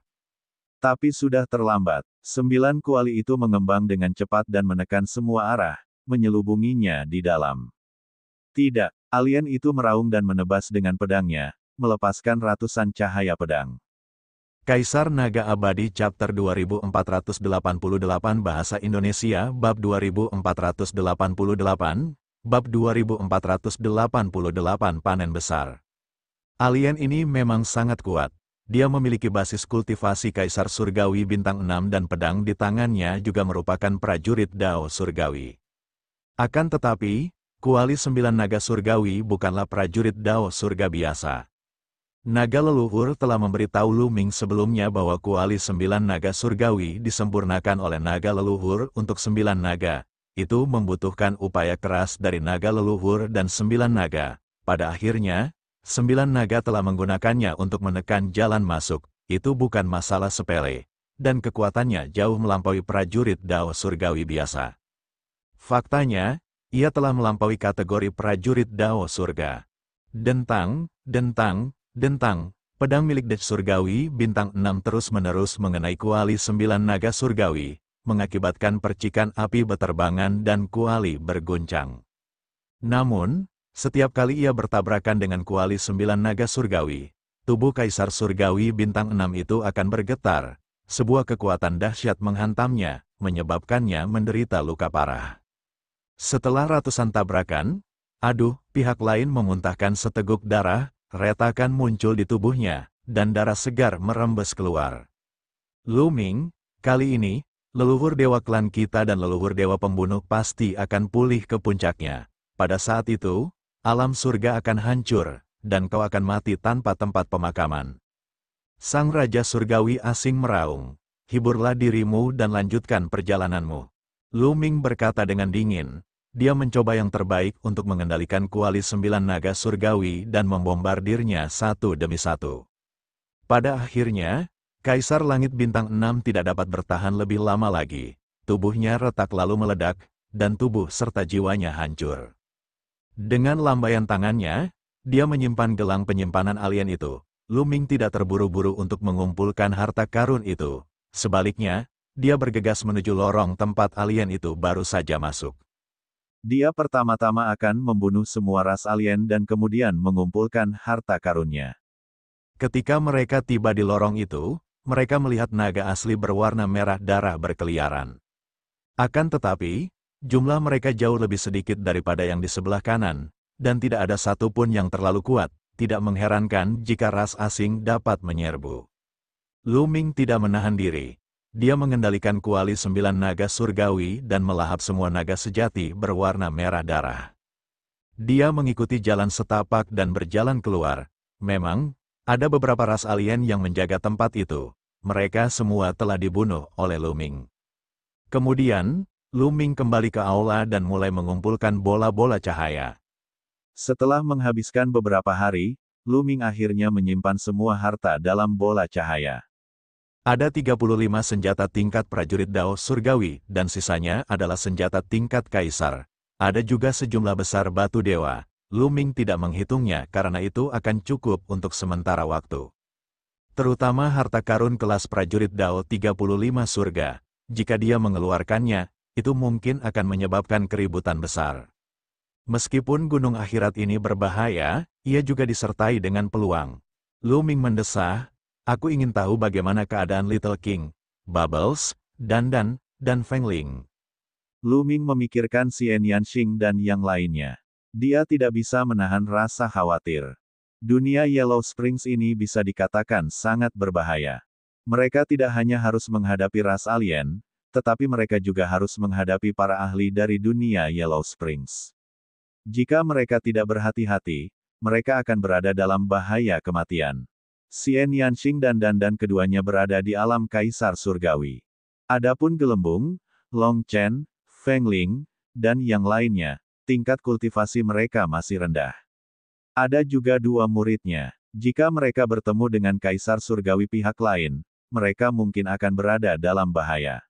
Tapi sudah terlambat. 9 kuali itu mengembang dengan cepat dan menekan semua arah, menyelubunginya di dalam. Tidak, alien itu meraung dan menebas dengan pedangnya, melepaskan ratusan cahaya pedang. Kaisar Naga Abadi Chapter 2488 Bahasa Indonesia Bab 2488 Bab 2488 Panen Besar. Alien ini memang sangat kuat. Dia memiliki basis kultivasi Kaisar Surgawi Bintang 6 dan pedang di tangannya juga merupakan prajurit Dao Surgawi. Akan tetapi, kuali 9 naga surgawi bukanlah prajurit Dao surga biasa. Naga leluhur telah memberitahu Luming sebelumnya bahwa kuali 9 naga surgawi disempurnakan oleh naga leluhur untuk 9 naga. Itu membutuhkan upaya keras dari naga leluhur dan 9 naga. Pada akhirnya, 9 naga telah menggunakannya untuk menekan jalan masuk. Itu bukan masalah sepele, dan kekuatannya jauh melampaui prajurit Dao surgawi biasa. Faktanya, ia telah melampaui kategori prajurit Dao surga. Dentang, dentang, dentang, pedang milik Dao surgawi Bintang 6 terus-menerus mengenai kuali 9 naga surgawi, mengakibatkan percikan api beterbangan dan kuali berguncang. Namun, setiap kali ia bertabrakan dengan kuali 9 naga surgawi, tubuh Kaisar Surgawi Bintang 6 itu akan bergetar. Sebuah kekuatan dahsyat menghantamnya, menyebabkannya menderita luka parah. Setelah ratusan tabrakan, pihak lain memuntahkan seteguk darah, retakan muncul di tubuhnya, dan darah segar merembes keluar. Luming, kali ini, leluhur dewa klan kita dan leluhur dewa pembunuh pasti akan pulih ke puncaknya. Pada saat itu, alam surga akan hancur, dan kau akan mati tanpa tempat pemakaman. Sang Raja Surgawi asing meraung, hiburlah dirimu dan lanjutkan perjalananmu. Luming berkata dengan dingin. Dia mencoba yang terbaik untuk mengendalikan kuali 9 naga surgawi dan membombardirnya satu demi satu. Pada akhirnya, Kaisar Langit Bintang 6 tidak dapat bertahan lebih lama lagi. Tubuhnya retak lalu meledak, dan tubuh serta jiwanya hancur. Dengan lambaian tangannya, dia menyimpan gelang penyimpanan alien itu. Luming tidak terburu-buru untuk mengumpulkan harta karun itu. Sebaliknya, dia bergegas menuju lorong tempat alien itu baru saja masuk. Dia pertama-tama akan membunuh semua ras alien dan kemudian mengumpulkan harta karunnya. Ketika mereka tiba di lorong itu, mereka melihat naga asli berwarna merah darah berkeliaran. Akan tetapi, jumlah mereka jauh lebih sedikit daripada yang di sebelah kanan, dan tidak ada satupun yang terlalu kuat. Tidak mengherankan jika ras asing dapat menyerbu. Luming tidak menahan diri. Dia mengendalikan kuali 9 naga surgawi dan melahap semua naga sejati berwarna merah darah. Dia mengikuti jalan setapak dan berjalan keluar. Memang, ada beberapa ras alien yang menjaga tempat itu. Mereka semua telah dibunuh oleh Luming. Kemudian, Luming kembali ke aula dan mulai mengumpulkan bola-bola cahaya. Setelah menghabiskan beberapa hari, Luming akhirnya menyimpan semua harta dalam bola cahaya. Ada 35 senjata tingkat prajurit Dao Surgawi, dan sisanya adalah senjata tingkat Kaisar. Ada juga sejumlah besar batu dewa. Luming tidak menghitungnya karena itu akan cukup untuk sementara waktu. Terutama harta karun kelas prajurit Dao 35 surga. Jika dia mengeluarkannya, itu mungkin akan menyebabkan keributan besar. Meskipun gunung akhirat ini berbahaya, ia juga disertai dengan peluang. Luming mendesah, aku ingin tahu bagaimana keadaan Little King, Bubbles, Dandan, dan Feng Ling. Luming memikirkan Xian Yanxing dan yang lainnya. Dia tidak bisa menahan rasa khawatir. Dunia Yellow Springs ini bisa dikatakan sangat berbahaya. Mereka tidak hanya harus menghadapi ras alien, tetapi mereka juga harus menghadapi para ahli dari dunia Yellow Springs. Jika mereka tidak berhati-hati, mereka akan berada dalam bahaya kematian. Xian Yanxing dan Dandan keduanya berada di alam kaisar surgawi. Adapun Gelembung, Long Chen, Feng Ling, dan yang lainnya, tingkat kultivasi mereka masih rendah. Ada juga dua muridnya. Jika mereka bertemu dengan kaisar surgawi pihak lain, mereka mungkin akan berada dalam bahaya.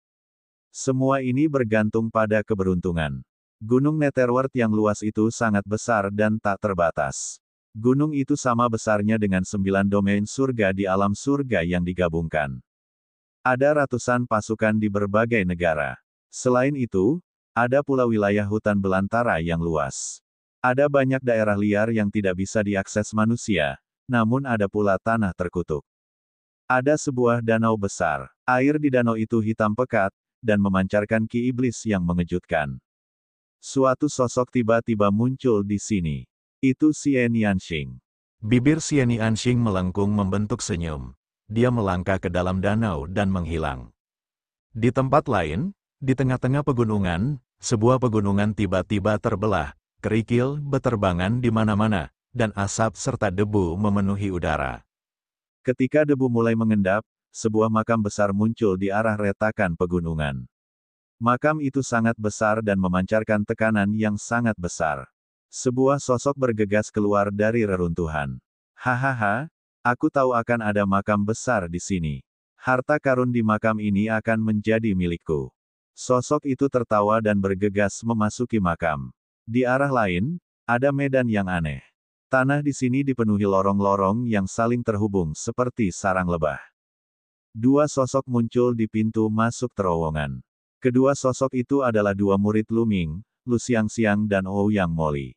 Semua ini bergantung pada keberuntungan. Gunung Netherworld yang luas itu sangat besar dan tak terbatas. Gunung itu sama besarnya dengan 9 domain surga di alam surga yang digabungkan. Ada ratusan pasukan di berbagai negara. Selain itu, ada pula wilayah hutan belantara yang luas. Ada banyak daerah liar yang tidak bisa diakses manusia, namun ada pula tanah terkutuk. Ada sebuah danau besar. Air di danau itu hitam pekat, dan memancarkan ki iblis yang mengejutkan. Suatu sosok tiba-tiba muncul di sini. Itu Xian Yanxing. Bibir Xian Yanxing melengkung membentuk senyum. Dia melangkah ke dalam danau dan menghilang. Di tempat lain, di tengah-tengah pegunungan, sebuah pegunungan tiba-tiba terbelah. Kerikil beterbangan di mana-mana, dan asap serta debu memenuhi udara. Ketika debu mulai mengendap, sebuah makam besar muncul di arah retakan pegunungan. Makam itu sangat besar dan memancarkan tekanan yang sangat besar. Sebuah sosok bergegas keluar dari reruntuhan. Hahaha, aku tahu akan ada makam besar di sini. Harta karun di makam ini akan menjadi milikku. Sosok itu tertawa dan bergegas memasuki makam. Di arah lain, ada medan yang aneh. Tanah di sini dipenuhi lorong-lorong yang saling terhubung seperti sarang lebah. Dua sosok muncul di pintu masuk terowongan. Kedua sosok itu adalah dua murid Luming, Lu Xiangxiang dan Ouyang Moli.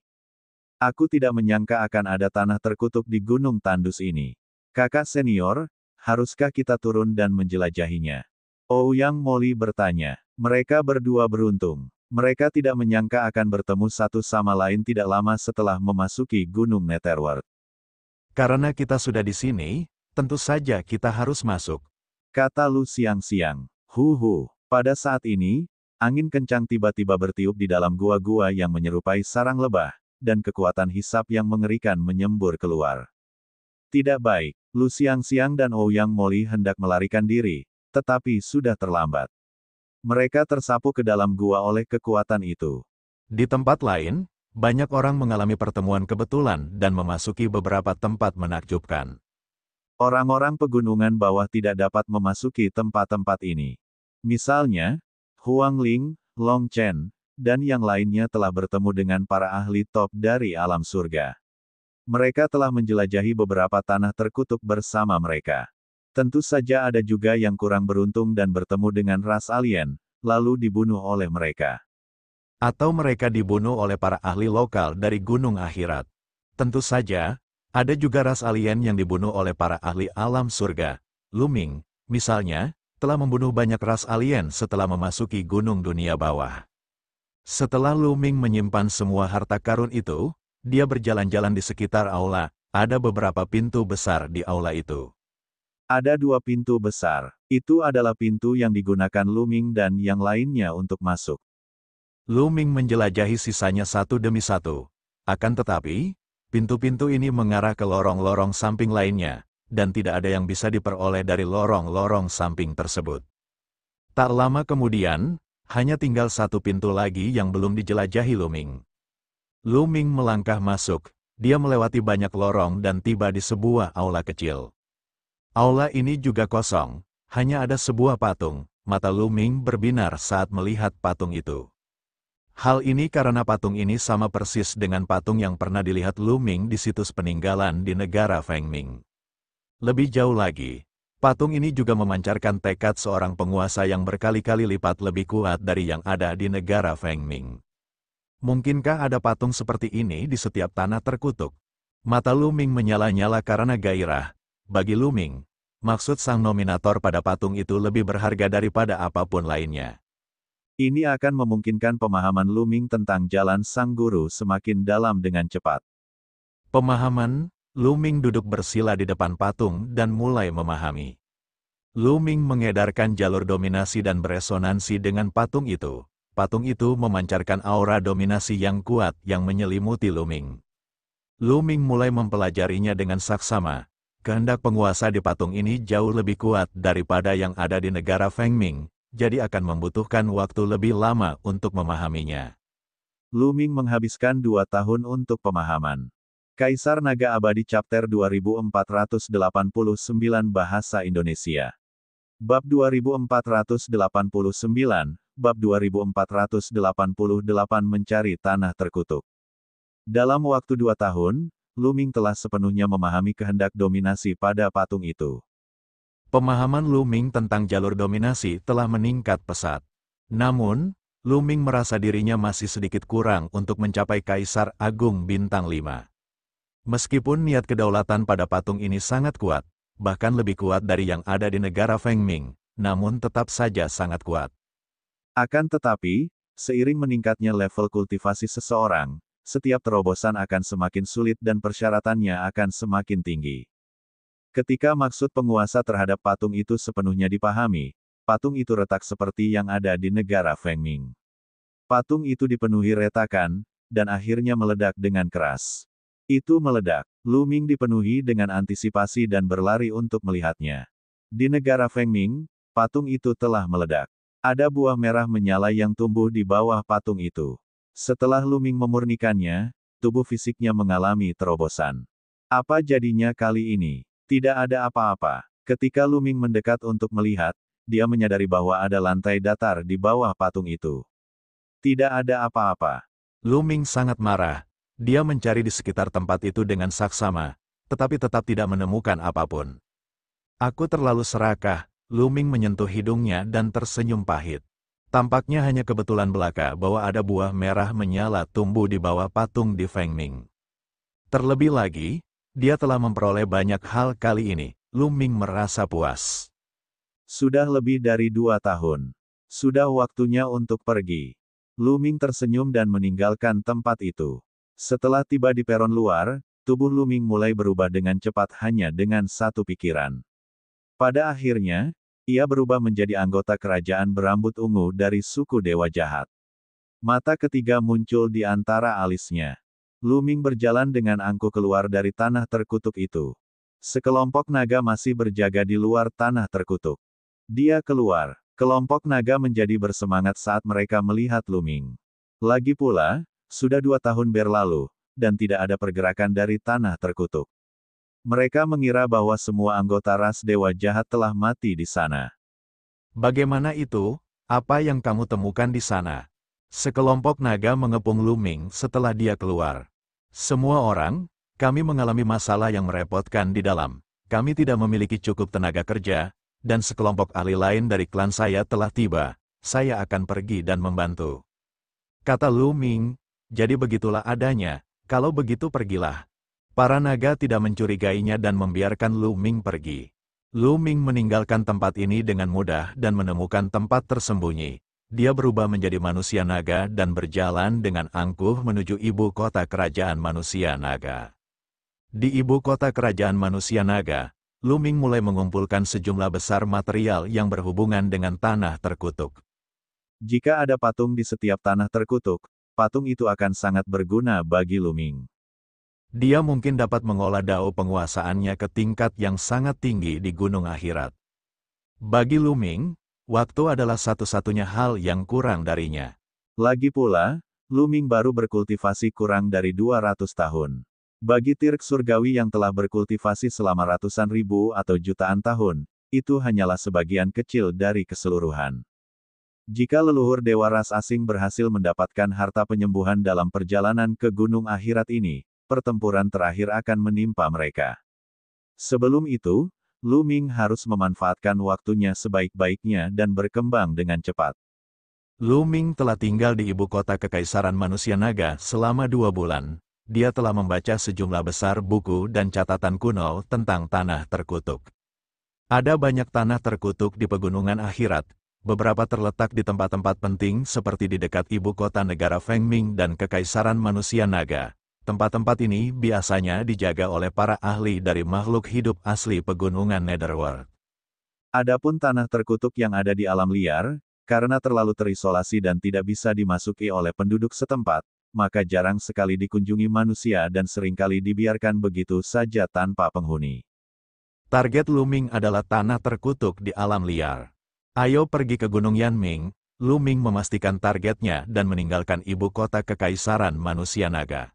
Aku tidak menyangka akan ada tanah terkutuk di Gunung Tandus ini. Kakak senior, haruskah kita turun dan menjelajahinya? Ouyang Moli bertanya. Mereka berdua beruntung. Mereka tidak menyangka akan bertemu satu sama lain tidak lama setelah memasuki Gunung Netherworld. Karena kita sudah di sini, tentu saja kita harus masuk, kata Lu Xiangxiang. Huhu. Pada saat ini, angin kencang tiba-tiba bertiup di dalam gua-gua yang menyerupai sarang lebah, dan kekuatan hisap yang mengerikan menyembur keluar. Tidak baik, Lu Xiangxiang dan Ouyang Moli hendak melarikan diri, tetapi sudah terlambat. Mereka tersapu ke dalam gua oleh kekuatan itu. Di tempat lain, banyak orang mengalami pertemuan kebetulan dan memasuki beberapa tempat menakjubkan. Orang-orang pegunungan bawah tidak dapat memasuki tempat-tempat ini. Misalnya, Huang Ling, Long Chen, dan yang lainnya telah bertemu dengan para ahli top dari alam surga. Mereka telah menjelajahi beberapa tanah terkutuk bersama mereka. Tentu saja ada juga yang kurang beruntung dan bertemu dengan ras alien, lalu dibunuh oleh mereka. Atau mereka dibunuh oleh para ahli lokal dari Gunung Akhirat. Tentu saja, ada juga ras alien yang dibunuh oleh para ahli alam surga. Luming, misalnya, telah membunuh banyak ras alien setelah memasuki Gunung Dunia Bawah. Setelah Luming menyimpan semua harta karun itu, dia berjalan-jalan di sekitar aula. Ada beberapa pintu besar di aula itu. Ada dua pintu besar. Itu adalah pintu yang digunakan Luming dan yang lainnya untuk masuk. Luming menjelajahi sisanya satu demi satu. Akan tetapi, pintu-pintu ini mengarah ke lorong-lorong samping lainnya, dan tidak ada yang bisa diperoleh dari lorong-lorong samping tersebut. Tak lama kemudian, hanya tinggal satu pintu lagi yang belum dijelajahi Luming. Luming melangkah masuk, dia melewati banyak lorong dan tiba di sebuah aula kecil. Aula ini juga kosong, hanya ada sebuah patung. Mata Luming berbinar saat melihat patung itu. Hal ini karena patung ini sama persis dengan patung yang pernah dilihat Luming di situs peninggalan di negara Fengming. Lebih jauh lagi, patung ini juga memancarkan tekad seorang penguasa yang berkali-kali lipat lebih kuat dari yang ada di negara Fengming. Mungkinkah ada patung seperti ini di setiap tanah terkutuk? Mata Luming menyala-nyala karena gairah. Bagi Luming, maksud sang nominator pada patung itu lebih berharga daripada apapun lainnya. Ini akan memungkinkan pemahaman Lu Ming tentang jalan sang guru semakin dalam dengan cepat. Pemahaman, Lu Ming duduk bersila di depan patung dan mulai memahami. Lu Ming mengedarkan jalur dominasi dan beresonansi dengan patung itu. Patung itu memancarkan aura dominasi yang kuat yang menyelimuti Lu Ming. Lu Ming mulai mempelajarinya dengan saksama. Kehendak penguasa di patung ini jauh lebih kuat daripada yang ada di negara Feng Ming, jadi akan membutuhkan waktu lebih lama untuk memahaminya. Lu Ming menghabiskan 2 tahun untuk pemahaman. Kaisar Naga Abadi Chapter 2489 Bahasa Indonesia. Bab 2489, Bab 2488 Mencari Tanah Terkutuk. Dalam waktu 2 tahun, Lu Ming telah sepenuhnya memahami kehendak dominasi pada patung itu. Pemahaman Lu Ming tentang jalur dominasi telah meningkat pesat. Namun, Lu Ming merasa dirinya masih sedikit kurang untuk mencapai Kaisar Agung Bintang 5. Meskipun niat kedaulatan pada patung ini sangat kuat, bahkan lebih kuat dari yang ada di negara Feng Ming, namun tetap saja sangat kuat. Akan tetapi, seiring meningkatnya level kultivasi seseorang, setiap terobosan akan semakin sulit dan persyaratannya akan semakin tinggi. Ketika maksud penguasa terhadap patung itu sepenuhnya dipahami, patung itu retak seperti yang ada di negara Feng Ming. Patung itu dipenuhi retakan, dan akhirnya meledak dengan keras. Itu meledak. Lu Ming dipenuhi dengan antisipasi dan berlari untuk melihatnya. Di negara Feng Ming, patung itu telah meledak. Ada buah merah menyala yang tumbuh di bawah patung itu. Setelah Lu Ming memurnikannya, tubuh fisiknya mengalami terobosan. Apa jadinya kali ini? Tidak ada apa-apa. Ketika Lu Ming mendekat untuk melihat, dia menyadari bahwa ada lantai datar di bawah patung itu. Tidak ada apa-apa. Lu Ming sangat marah. Dia mencari di sekitar tempat itu dengan saksama, tetapi tetap tidak menemukan apapun. Aku terlalu serakah, Lu Ming menyentuh hidungnya dan tersenyum pahit. Tampaknya hanya kebetulan belaka bahwa ada buah merah menyala tumbuh di bawah patung di Feng Ming. Terlebih lagi, dia telah memperoleh banyak hal kali ini. Lu Ming merasa puas. Sudah lebih dari 2 tahun. Sudah waktunya untuk pergi. Lu Ming tersenyum dan meninggalkan tempat itu. Setelah tiba di peron luar, tubuh Lu Ming mulai berubah dengan cepat hanya dengan satu pikiran. Pada akhirnya, ia berubah menjadi anggota kerajaan berambut ungu dari suku Dewa Jahat. Mata ketiga muncul di antara alisnya. Lu Ming berjalan dengan angkuh keluar dari tanah terkutuk itu. Sekelompok naga masih berjaga di luar tanah terkutuk. Dia keluar. Kelompok naga menjadi bersemangat saat mereka melihat Lu Ming. Lagi pula, sudah 2 tahun berlalu, dan tidak ada pergerakan dari tanah terkutuk. Mereka mengira bahwa semua anggota ras Dewa Jahat telah mati di sana. Bagaimana itu? Apa yang kamu temukan di sana? Sekelompok naga mengepung Lu Ming setelah dia keluar. Semua orang, kami mengalami masalah yang merepotkan di dalam. Kami tidak memiliki cukup tenaga kerja, dan sekelompok ahli lain dari klan saya telah tiba. Saya akan pergi dan membantu. Kata Lu Ming. Jadi begitulah adanya, kalau begitu pergilah. Para naga tidak mencurigainya dan membiarkan Lu Ming pergi. Lu Ming meninggalkan tempat ini dengan mudah dan menemukan tempat tersembunyi. Dia berubah menjadi manusia naga dan berjalan dengan angkuh menuju ibu kota kerajaan manusia naga. Di ibu kota kerajaan manusia naga, Lu Ming mulai mengumpulkan sejumlah besar material yang berhubungan dengan tanah terkutuk. Jika ada patung di setiap tanah terkutuk, patung itu akan sangat berguna bagi Lu Ming. Dia mungkin dapat mengolah dao penguasaannya ke tingkat yang sangat tinggi di gunung akhirat. Bagi Lu Ming, waktu adalah satu-satunya hal yang kurang darinya. Lagi pula, Lu Ming baru berkultivasi kurang dari 200 tahun. Bagi Tirk Surgawi yang telah berkultivasi selama ratusan ribu atau jutaan tahun, itu hanyalah sebagian kecil dari keseluruhan. Jika leluhur dewa ras asing berhasil mendapatkan harta penyembuhan dalam perjalanan ke gunung akhirat ini, pertempuran terakhir akan menimpa mereka. Sebelum itu, Lu Ming harus memanfaatkan waktunya sebaik-baiknya dan berkembang dengan cepat. Lu Ming telah tinggal di ibu kota Kekaisaran Manusia Naga selama 2 bulan. Dia telah membaca sejumlah besar buku dan catatan kuno tentang tanah terkutuk. Ada banyak tanah terkutuk di pegunungan akhirat, beberapa terletak di tempat-tempat penting seperti di dekat ibu kota negara Fengming dan Kekaisaran Manusia Naga. Tempat-tempat ini biasanya dijaga oleh para ahli dari makhluk hidup asli pegunungan Netherworld. Adapun tanah terkutuk yang ada di alam liar, karena terlalu terisolasi dan tidak bisa dimasuki oleh penduduk setempat, maka jarang sekali dikunjungi manusia dan seringkali dibiarkan begitu saja tanpa penghuni. Target Lu Ming adalah tanah terkutuk di alam liar. Ayo pergi ke Gunung Yanming. Lu Ming memastikan targetnya dan meninggalkan ibu kota Kekaisaran Manusia Naga.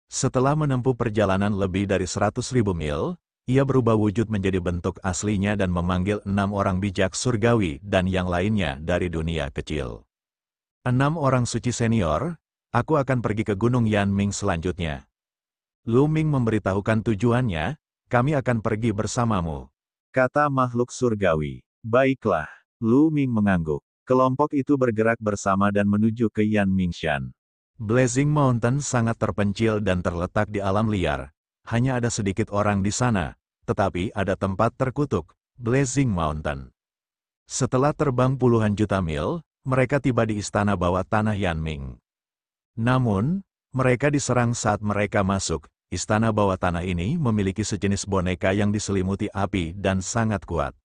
Setelah menempuh perjalanan lebih dari 100.000 mil, ia berubah wujud menjadi bentuk aslinya dan memanggil 6 orang bijak surgawi dan yang lainnya dari dunia kecil. 6 orang suci senior, aku akan pergi ke Gunung Yanming selanjutnya. Lu Ming memberitahukan tujuannya, kami akan pergi bersamamu. Kata makhluk surgawi. Baiklah, Lu Ming mengangguk. Kelompok itu bergerak bersama dan menuju ke Yanmingshan. Blazing Mountain sangat terpencil dan terletak di alam liar. Hanya ada sedikit orang di sana, tetapi ada tempat terkutuk, Blazing Mountain. Setelah terbang puluhan juta mil, mereka tiba di istana bawah tanah Yanming. Namun, mereka diserang saat mereka masuk. Istana bawah tanah ini memiliki sejenis boneka yang diselimuti api dan sangat kuat.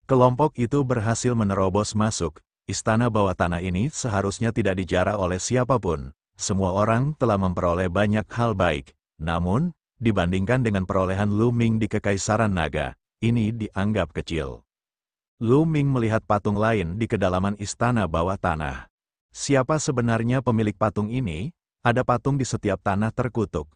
Kelompok itu berhasil menerobos masuk. Istana bawah tanah ini seharusnya tidak dijarah oleh siapapun. Semua orang telah memperoleh banyak hal baik. Namun, dibandingkan dengan perolehan Lu Ming di Kekaisaran Naga, ini dianggap kecil. Lu Ming melihat patung lain di kedalaman istana bawah tanah. Siapa sebenarnya pemilik patung ini? Ada patung di setiap tanah terkutuk.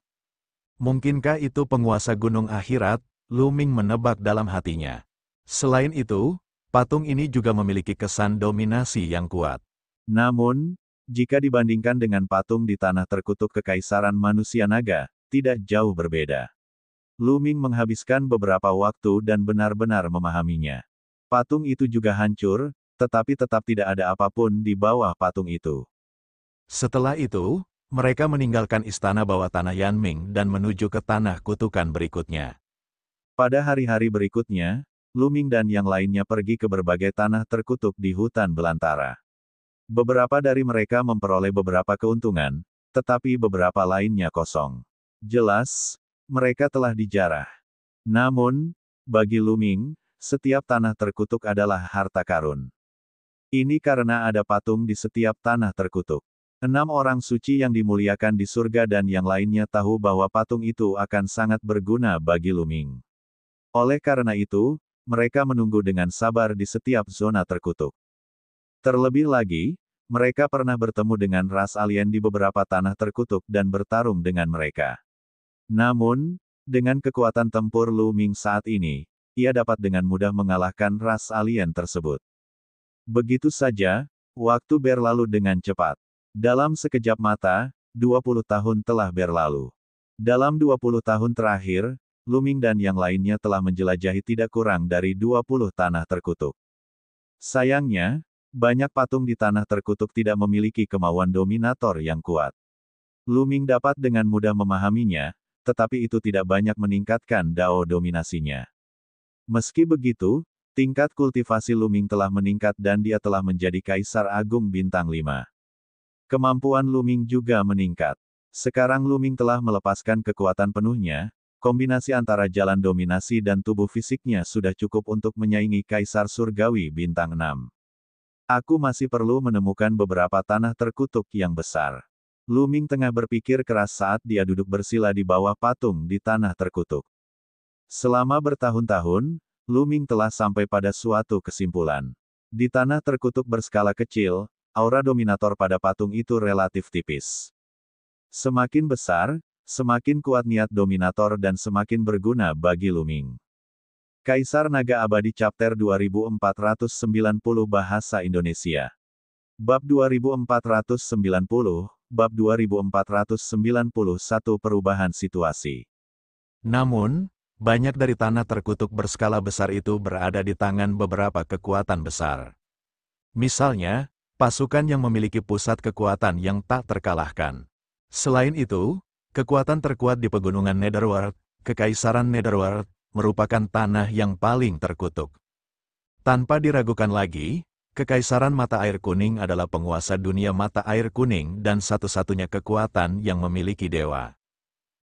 Mungkinkah itu penguasa gunung akhirat? Lu Ming menebak dalam hatinya. Selain itu, patung ini juga memiliki kesan dominasi yang kuat. Namun, jika dibandingkan dengan patung di tanah terkutuk Kekaisaran Manusia Naga, tidak jauh berbeda. Lu Ming menghabiskan beberapa waktu dan benar-benar memahaminya. Patung itu juga hancur, tetapi tetap tidak ada apapun di bawah patung itu. Setelah itu, mereka meninggalkan istana bawah tanah Yanming dan menuju ke tanah kutukan berikutnya. Pada hari-hari berikutnya, Lu Ming dan yang lainnya pergi ke berbagai tanah terkutuk di hutan belantara. Beberapa dari mereka memperoleh beberapa keuntungan, tetapi beberapa lainnya kosong. Jelas, mereka telah dijarah. Namun, bagi Lu Ming, setiap tanah terkutuk adalah harta karun. Ini karena ada patung di setiap tanah terkutuk. 6 orang suci yang dimuliakan di surga dan yang lainnya tahu bahwa patung itu akan sangat berguna bagi Lu Ming. Oleh karena itu, mereka menunggu dengan sabar di setiap zona terkutuk. Terlebih lagi, mereka pernah bertemu dengan ras alien di beberapa tanah terkutuk dan bertarung dengan mereka. Namun, dengan kekuatan tempur Lu Ming saat ini, ia dapat dengan mudah mengalahkan ras alien tersebut. Begitu saja, waktu berlalu dengan cepat. Dalam sekejap mata, 20 tahun telah berlalu. Dalam 20 tahun terakhir, Lu Ming dan yang lainnya telah menjelajahi tidak kurang dari 20 tanah terkutuk. Sayangnya, banyak patung di tanah terkutuk tidak memiliki kemauan dominator yang kuat. Lu Ming dapat dengan mudah memahaminya, tetapi itu tidak banyak meningkatkan dao dominasinya. Meski begitu, tingkat kultivasi Lu Ming telah meningkat dan dia telah menjadi Kaisar Agung Bintang 5. Kemampuan Lu Ming juga meningkat. Sekarang Lu Ming telah melepaskan kekuatan penuhnya. Kombinasi antara jalan dominasi dan tubuh fisiknya sudah cukup untuk menyaingi Kaisar Surgawi Bintang 6. Aku masih perlu menemukan beberapa tanah terkutuk yang besar. Lu Ming tengah berpikir keras saat dia duduk bersila di bawah patung di tanah terkutuk. Selama bertahun-tahun, Lu Ming telah sampai pada suatu kesimpulan. Di tanah terkutuk berskala kecil, aura dominator pada patung itu relatif tipis. Semakin besar, semakin kuat niat dominator dan semakin berguna bagi Lu Ming. Kaisar Naga Abadi Chapter 2490 Bahasa Indonesia. Bab 2490, Bab 2491 Perubahan Situasi. Namun, banyak dari tanah terkutuk berskala besar itu berada di tangan beberapa kekuatan besar. Misalnya, pasukan yang memiliki pusat kekuatan yang tak terkalahkan. Selain itu, kekuatan terkuat di pegunungan Netherworld, Kekaisaran Netherworld, merupakan tanah yang paling terkutuk. Tanpa diragukan lagi, Kekaisaran Mata Air Kuning adalah penguasa dunia mata air kuning dan satu-satunya kekuatan yang memiliki dewa.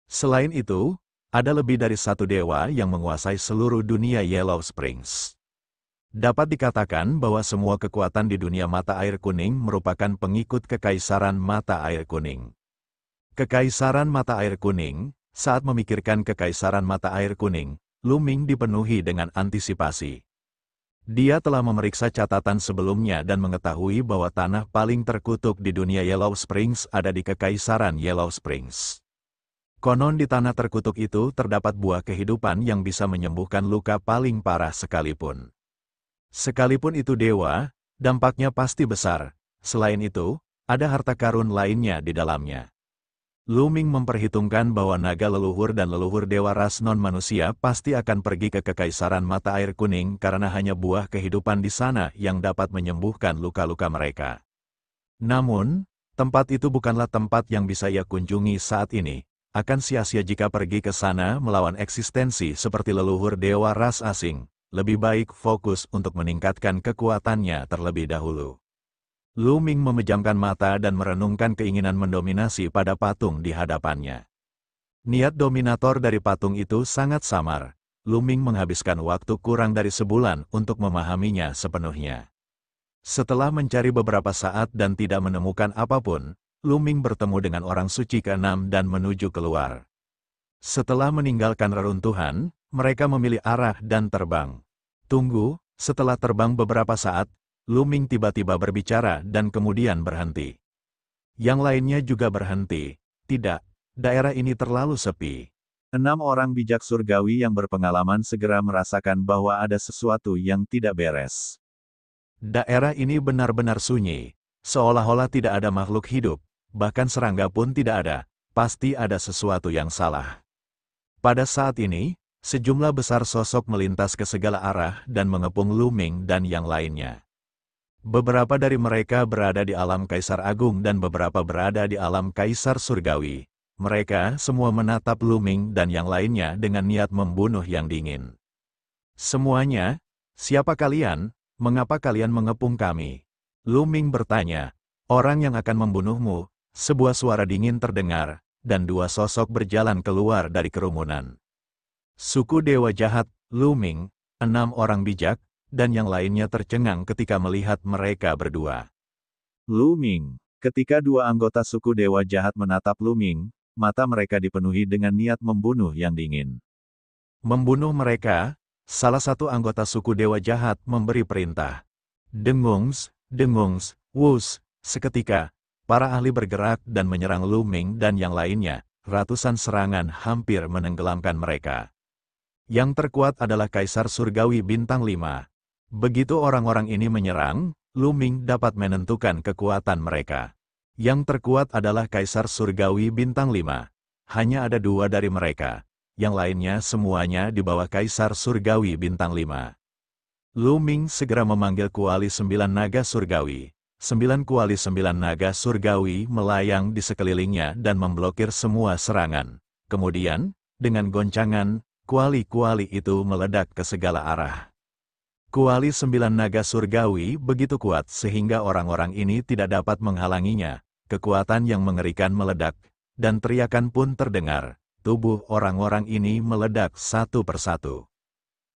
Selain itu, ada lebih dari satu dewa yang menguasai seluruh dunia Yellow Springs. Dapat dikatakan bahwa semua kekuatan di dunia mata air kuning merupakan pengikut Kekaisaran Mata Air Kuning. Kekaisaran Mata Air Kuning, saat memikirkan Kekaisaran Mata Air Kuning, Lu Ming dipenuhi dengan antisipasi. Dia telah memeriksa catatan sebelumnya dan mengetahui bahwa tanah paling terkutuk di dunia Yellow Springs ada di Kekaisaran Yellow Springs. Konon di tanah terkutuk itu terdapat buah kehidupan yang bisa menyembuhkan luka paling parah sekalipun. Sekalipun itu dewa, dampaknya pasti besar. Selain itu, ada harta karun lainnya di dalamnya. Lu Ming memperhitungkan bahwa naga leluhur dan leluhur dewa ras non-manusia pasti akan pergi ke Kekaisaran Mata Air Kuning karena hanya buah kehidupan di sana yang dapat menyembuhkan luka-luka mereka. Namun, tempat itu bukanlah tempat yang bisa ia kunjungi saat ini. Akan sia-sia jika pergi ke sana melawan eksistensi seperti leluhur dewa ras asing. Lebih baik fokus untuk meningkatkan kekuatannya terlebih dahulu. Lu Ming memejamkan mata dan merenungkan keinginan mendominasi pada patung di hadapannya. Niat dominator dari patung itu sangat samar. Lu Ming menghabiskan waktu kurang dari sebulan untuk memahaminya sepenuhnya. Setelah mencari beberapa saat dan tidak menemukan apapun, Lu Ming bertemu dengan orang suci ke-6 dan menuju keluar. Setelah meninggalkan reruntuhan, mereka memilih arah dan terbang. Tunggu, setelah terbang beberapa saat, Lu Ming tiba-tiba berbicara dan kemudian berhenti. Yang lainnya juga berhenti. Tidak, daerah ini terlalu sepi. 6 orang bijak surgawi yang berpengalaman segera merasakan bahwa ada sesuatu yang tidak beres. Daerah ini benar-benar sunyi, seolah-olah tidak ada makhluk hidup, bahkan serangga pun tidak ada, pasti ada sesuatu yang salah. Pada saat ini, sejumlah besar sosok melintas ke segala arah dan mengepung Lu Ming dan yang lainnya. Beberapa dari mereka berada di alam Kaisar Agung dan beberapa berada di alam Kaisar Surgawi. Mereka semua menatap Lu Ming dan yang lainnya dengan niat membunuh yang dingin. Semuanya, siapa kalian? Mengapa kalian mengepung kami? Lu Ming bertanya. Orang yang akan membunuhmu. Sebuah suara dingin terdengar, dan dua sosok berjalan keluar dari kerumunan. Suku Dewa Jahat, Lu Ming, 6 orang bijak, dan yang lainnya tercengang ketika melihat mereka berdua. Lu Ming. Ketika dua anggota suku Dewa Jahat menatap Lu Ming, mata mereka dipenuhi dengan niat membunuh yang dingin. Membunuh mereka, salah satu anggota suku Dewa Jahat memberi perintah. Dengungs, dengungs, wus, seketika, para ahli bergerak dan menyerang Lu Ming dan yang lainnya, ratusan serangan hampir menenggelamkan mereka. Yang terkuat adalah Kaisar Surgawi Bintang 5. Begitu orang-orang ini menyerang, Lu Ming dapat menentukan kekuatan mereka. Yang terkuat adalah Kaisar Surgawi Bintang 5. Hanya ada 2 dari mereka. Yang lainnya semuanya di bawah Kaisar Surgawi Bintang 5. Lu Ming segera memanggil kuali 9 naga surgawi. 9 kuali 9 naga surgawi melayang di sekelilingnya dan memblokir semua serangan. Kemudian, dengan goncangan, kuali-kuali itu meledak ke segala arah. Kuali 9 naga surgawi begitu kuat sehingga orang-orang ini tidak dapat menghalanginya. Kekuatan yang mengerikan meledak, dan teriakan pun terdengar. Tubuh orang-orang ini meledak satu persatu.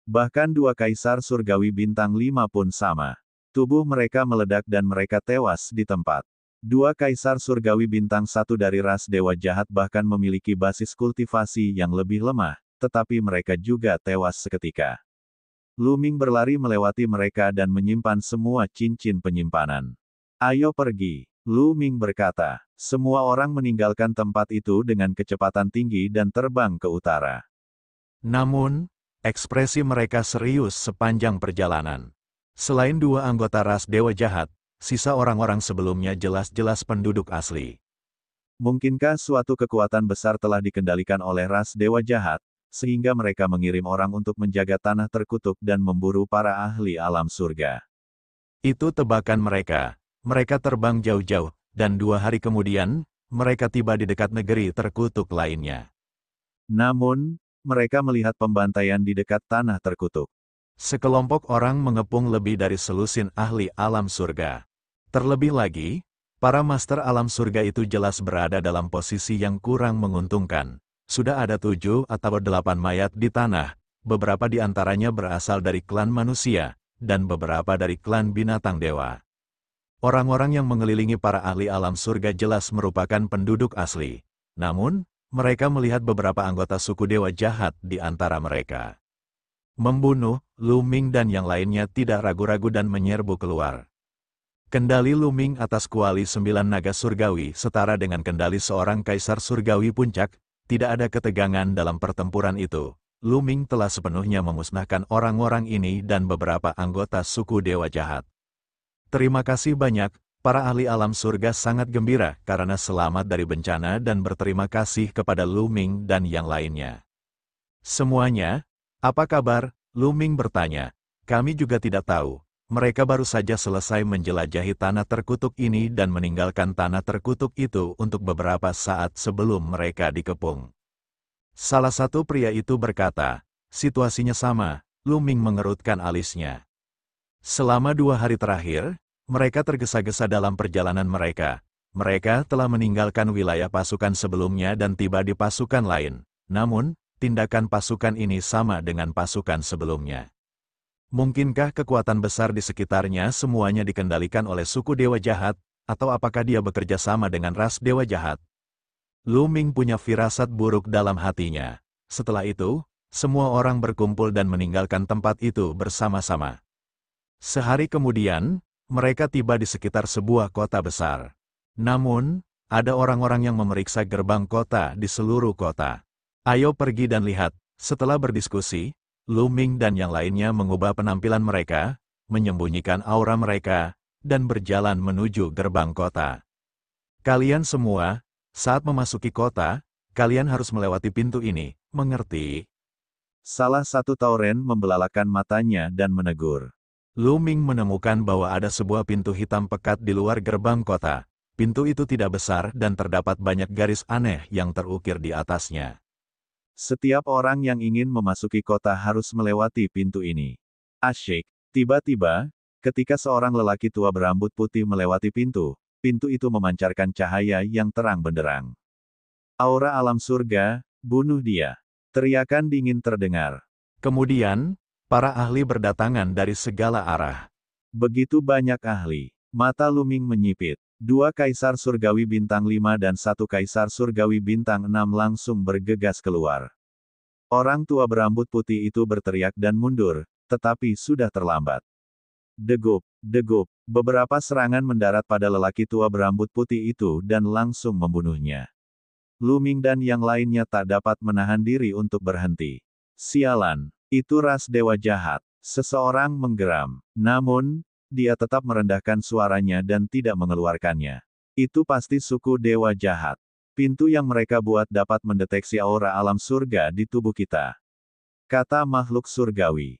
Bahkan 2 Kaisar Surgawi Bintang 5 pun sama. Tubuh mereka meledak dan mereka tewas di tempat. 2 Kaisar Surgawi Bintang 1 dari ras Dewa Jahat bahkan memiliki basis kultivasi yang lebih lemah, tetapi mereka juga tewas seketika. Lu Ming berlari melewati mereka dan menyimpan semua cincin penyimpanan. Ayo pergi, Lu Ming berkata. Semua orang meninggalkan tempat itu dengan kecepatan tinggi dan terbang ke utara. Namun, ekspresi mereka serius sepanjang perjalanan. Selain 2 anggota ras Dewa Jahat, sisa orang-orang sebelumnya jelas-jelas penduduk asli. Mungkinkah suatu kekuatan besar telah dikendalikan oleh ras Dewa Jahat, sehingga mereka mengirim orang untuk menjaga tanah terkutuk dan memburu para ahli alam surga? Itu tebakan mereka. Mereka terbang jauh-jauh, dan 2 hari kemudian, mereka tiba di dekat negeri terkutuk lainnya. Namun, mereka melihat pembantaian di dekat tanah terkutuk. Sekelompok orang mengepung lebih dari selusin ahli alam surga. Terlebih lagi, para master alam surga itu jelas berada dalam posisi yang kurang menguntungkan. Sudah ada 7 atau 8 mayat di tanah, beberapa di antaranya berasal dari klan manusia, dan beberapa dari klan binatang dewa. Orang-orang yang mengelilingi para ahli alam surga jelas merupakan penduduk asli. Namun, mereka melihat beberapa anggota suku dewa jahat di antara mereka. Membunuh, Lu Ming dan yang lainnya tidak ragu-ragu dan menyerbu keluar. Kendali Lu Ming atas kuali 9 naga surgawi setara dengan kendali seorang kaisar surgawi puncak, tidak ada ketegangan dalam pertempuran itu. Lu Ming telah sepenuhnya memusnahkan orang-orang ini dan beberapa anggota suku dewa jahat. Terima kasih banyak, para ahli alam surga sangat gembira karena selamat dari bencana dan berterima kasih kepada Lu Ming dan yang lainnya. Semuanya, apa kabar? Lu Ming bertanya. Kami juga tidak tahu. Mereka baru saja selesai menjelajahi tanah terkutuk ini dan meninggalkan tanah terkutuk itu untuk beberapa saat sebelum mereka dikepung. Salah satu pria itu berkata, situasinya sama. Lu Ming mengerutkan alisnya. Selama 2 hari terakhir, mereka tergesa-gesa dalam perjalanan mereka. Mereka telah meninggalkan wilayah pasukan sebelumnya dan tiba di pasukan lain. Namun, tindakan pasukan ini sama dengan pasukan sebelumnya. Mungkinkah kekuatan besar di sekitarnya semuanya dikendalikan oleh suku dewa jahat, atau apakah dia bekerja sama dengan ras dewa jahat? Lu Ming punya firasat buruk dalam hatinya. Setelah itu, semua orang berkumpul dan meninggalkan tempat itu bersama-sama. Sehari kemudian, mereka tiba di sekitar sebuah kota besar. Namun, ada orang-orang yang memeriksa gerbang kota di seluruh kota. Ayo pergi dan lihat. Setelah berdiskusi, Lu Ming dan yang lainnya mengubah penampilan mereka, menyembunyikan aura mereka, dan berjalan menuju gerbang kota. Kalian semua, saat memasuki kota, kalian harus melewati pintu ini, mengerti? Salah satu tauren membelalakan matanya dan menegur. Lu Ming menemukan bahwa ada sebuah pintu hitam pekat di luar gerbang kota. Pintu itu tidak besar dan terdapat banyak garis aneh yang terukir di atasnya. Setiap orang yang ingin memasuki kota harus melewati pintu ini. Asyik. Tiba-tiba, ketika seorang lelaki tua berambut putih melewati pintu, pintu itu memancarkan cahaya yang terang benderang. Aura alam surga, bunuh dia. Teriakan dingin terdengar. Kemudian, para ahli berdatangan dari segala arah. Begitu banyak ahli. Mata Lu Ming menyipit. 2 kaisar surgawi bintang 5 dan 1 kaisar surgawi bintang 6 langsung bergegas keluar. Orang tua berambut putih itu berteriak dan mundur, tetapi sudah terlambat. Degup, degup, beberapa serangan mendarat pada lelaki tua berambut putih itu dan langsung membunuhnya. Lu Ming dan yang lainnya tak dapat menahan diri untuk berhenti. Sialan, itu ras dewa jahat. Seseorang menggeram. Namun, dia tetap merendahkan suaranya dan tidak mengeluarkannya. Itu pasti suku dewa jahat. Pintu yang mereka buat dapat mendeteksi aura alam surga di tubuh kita. Kata makhluk surgawi.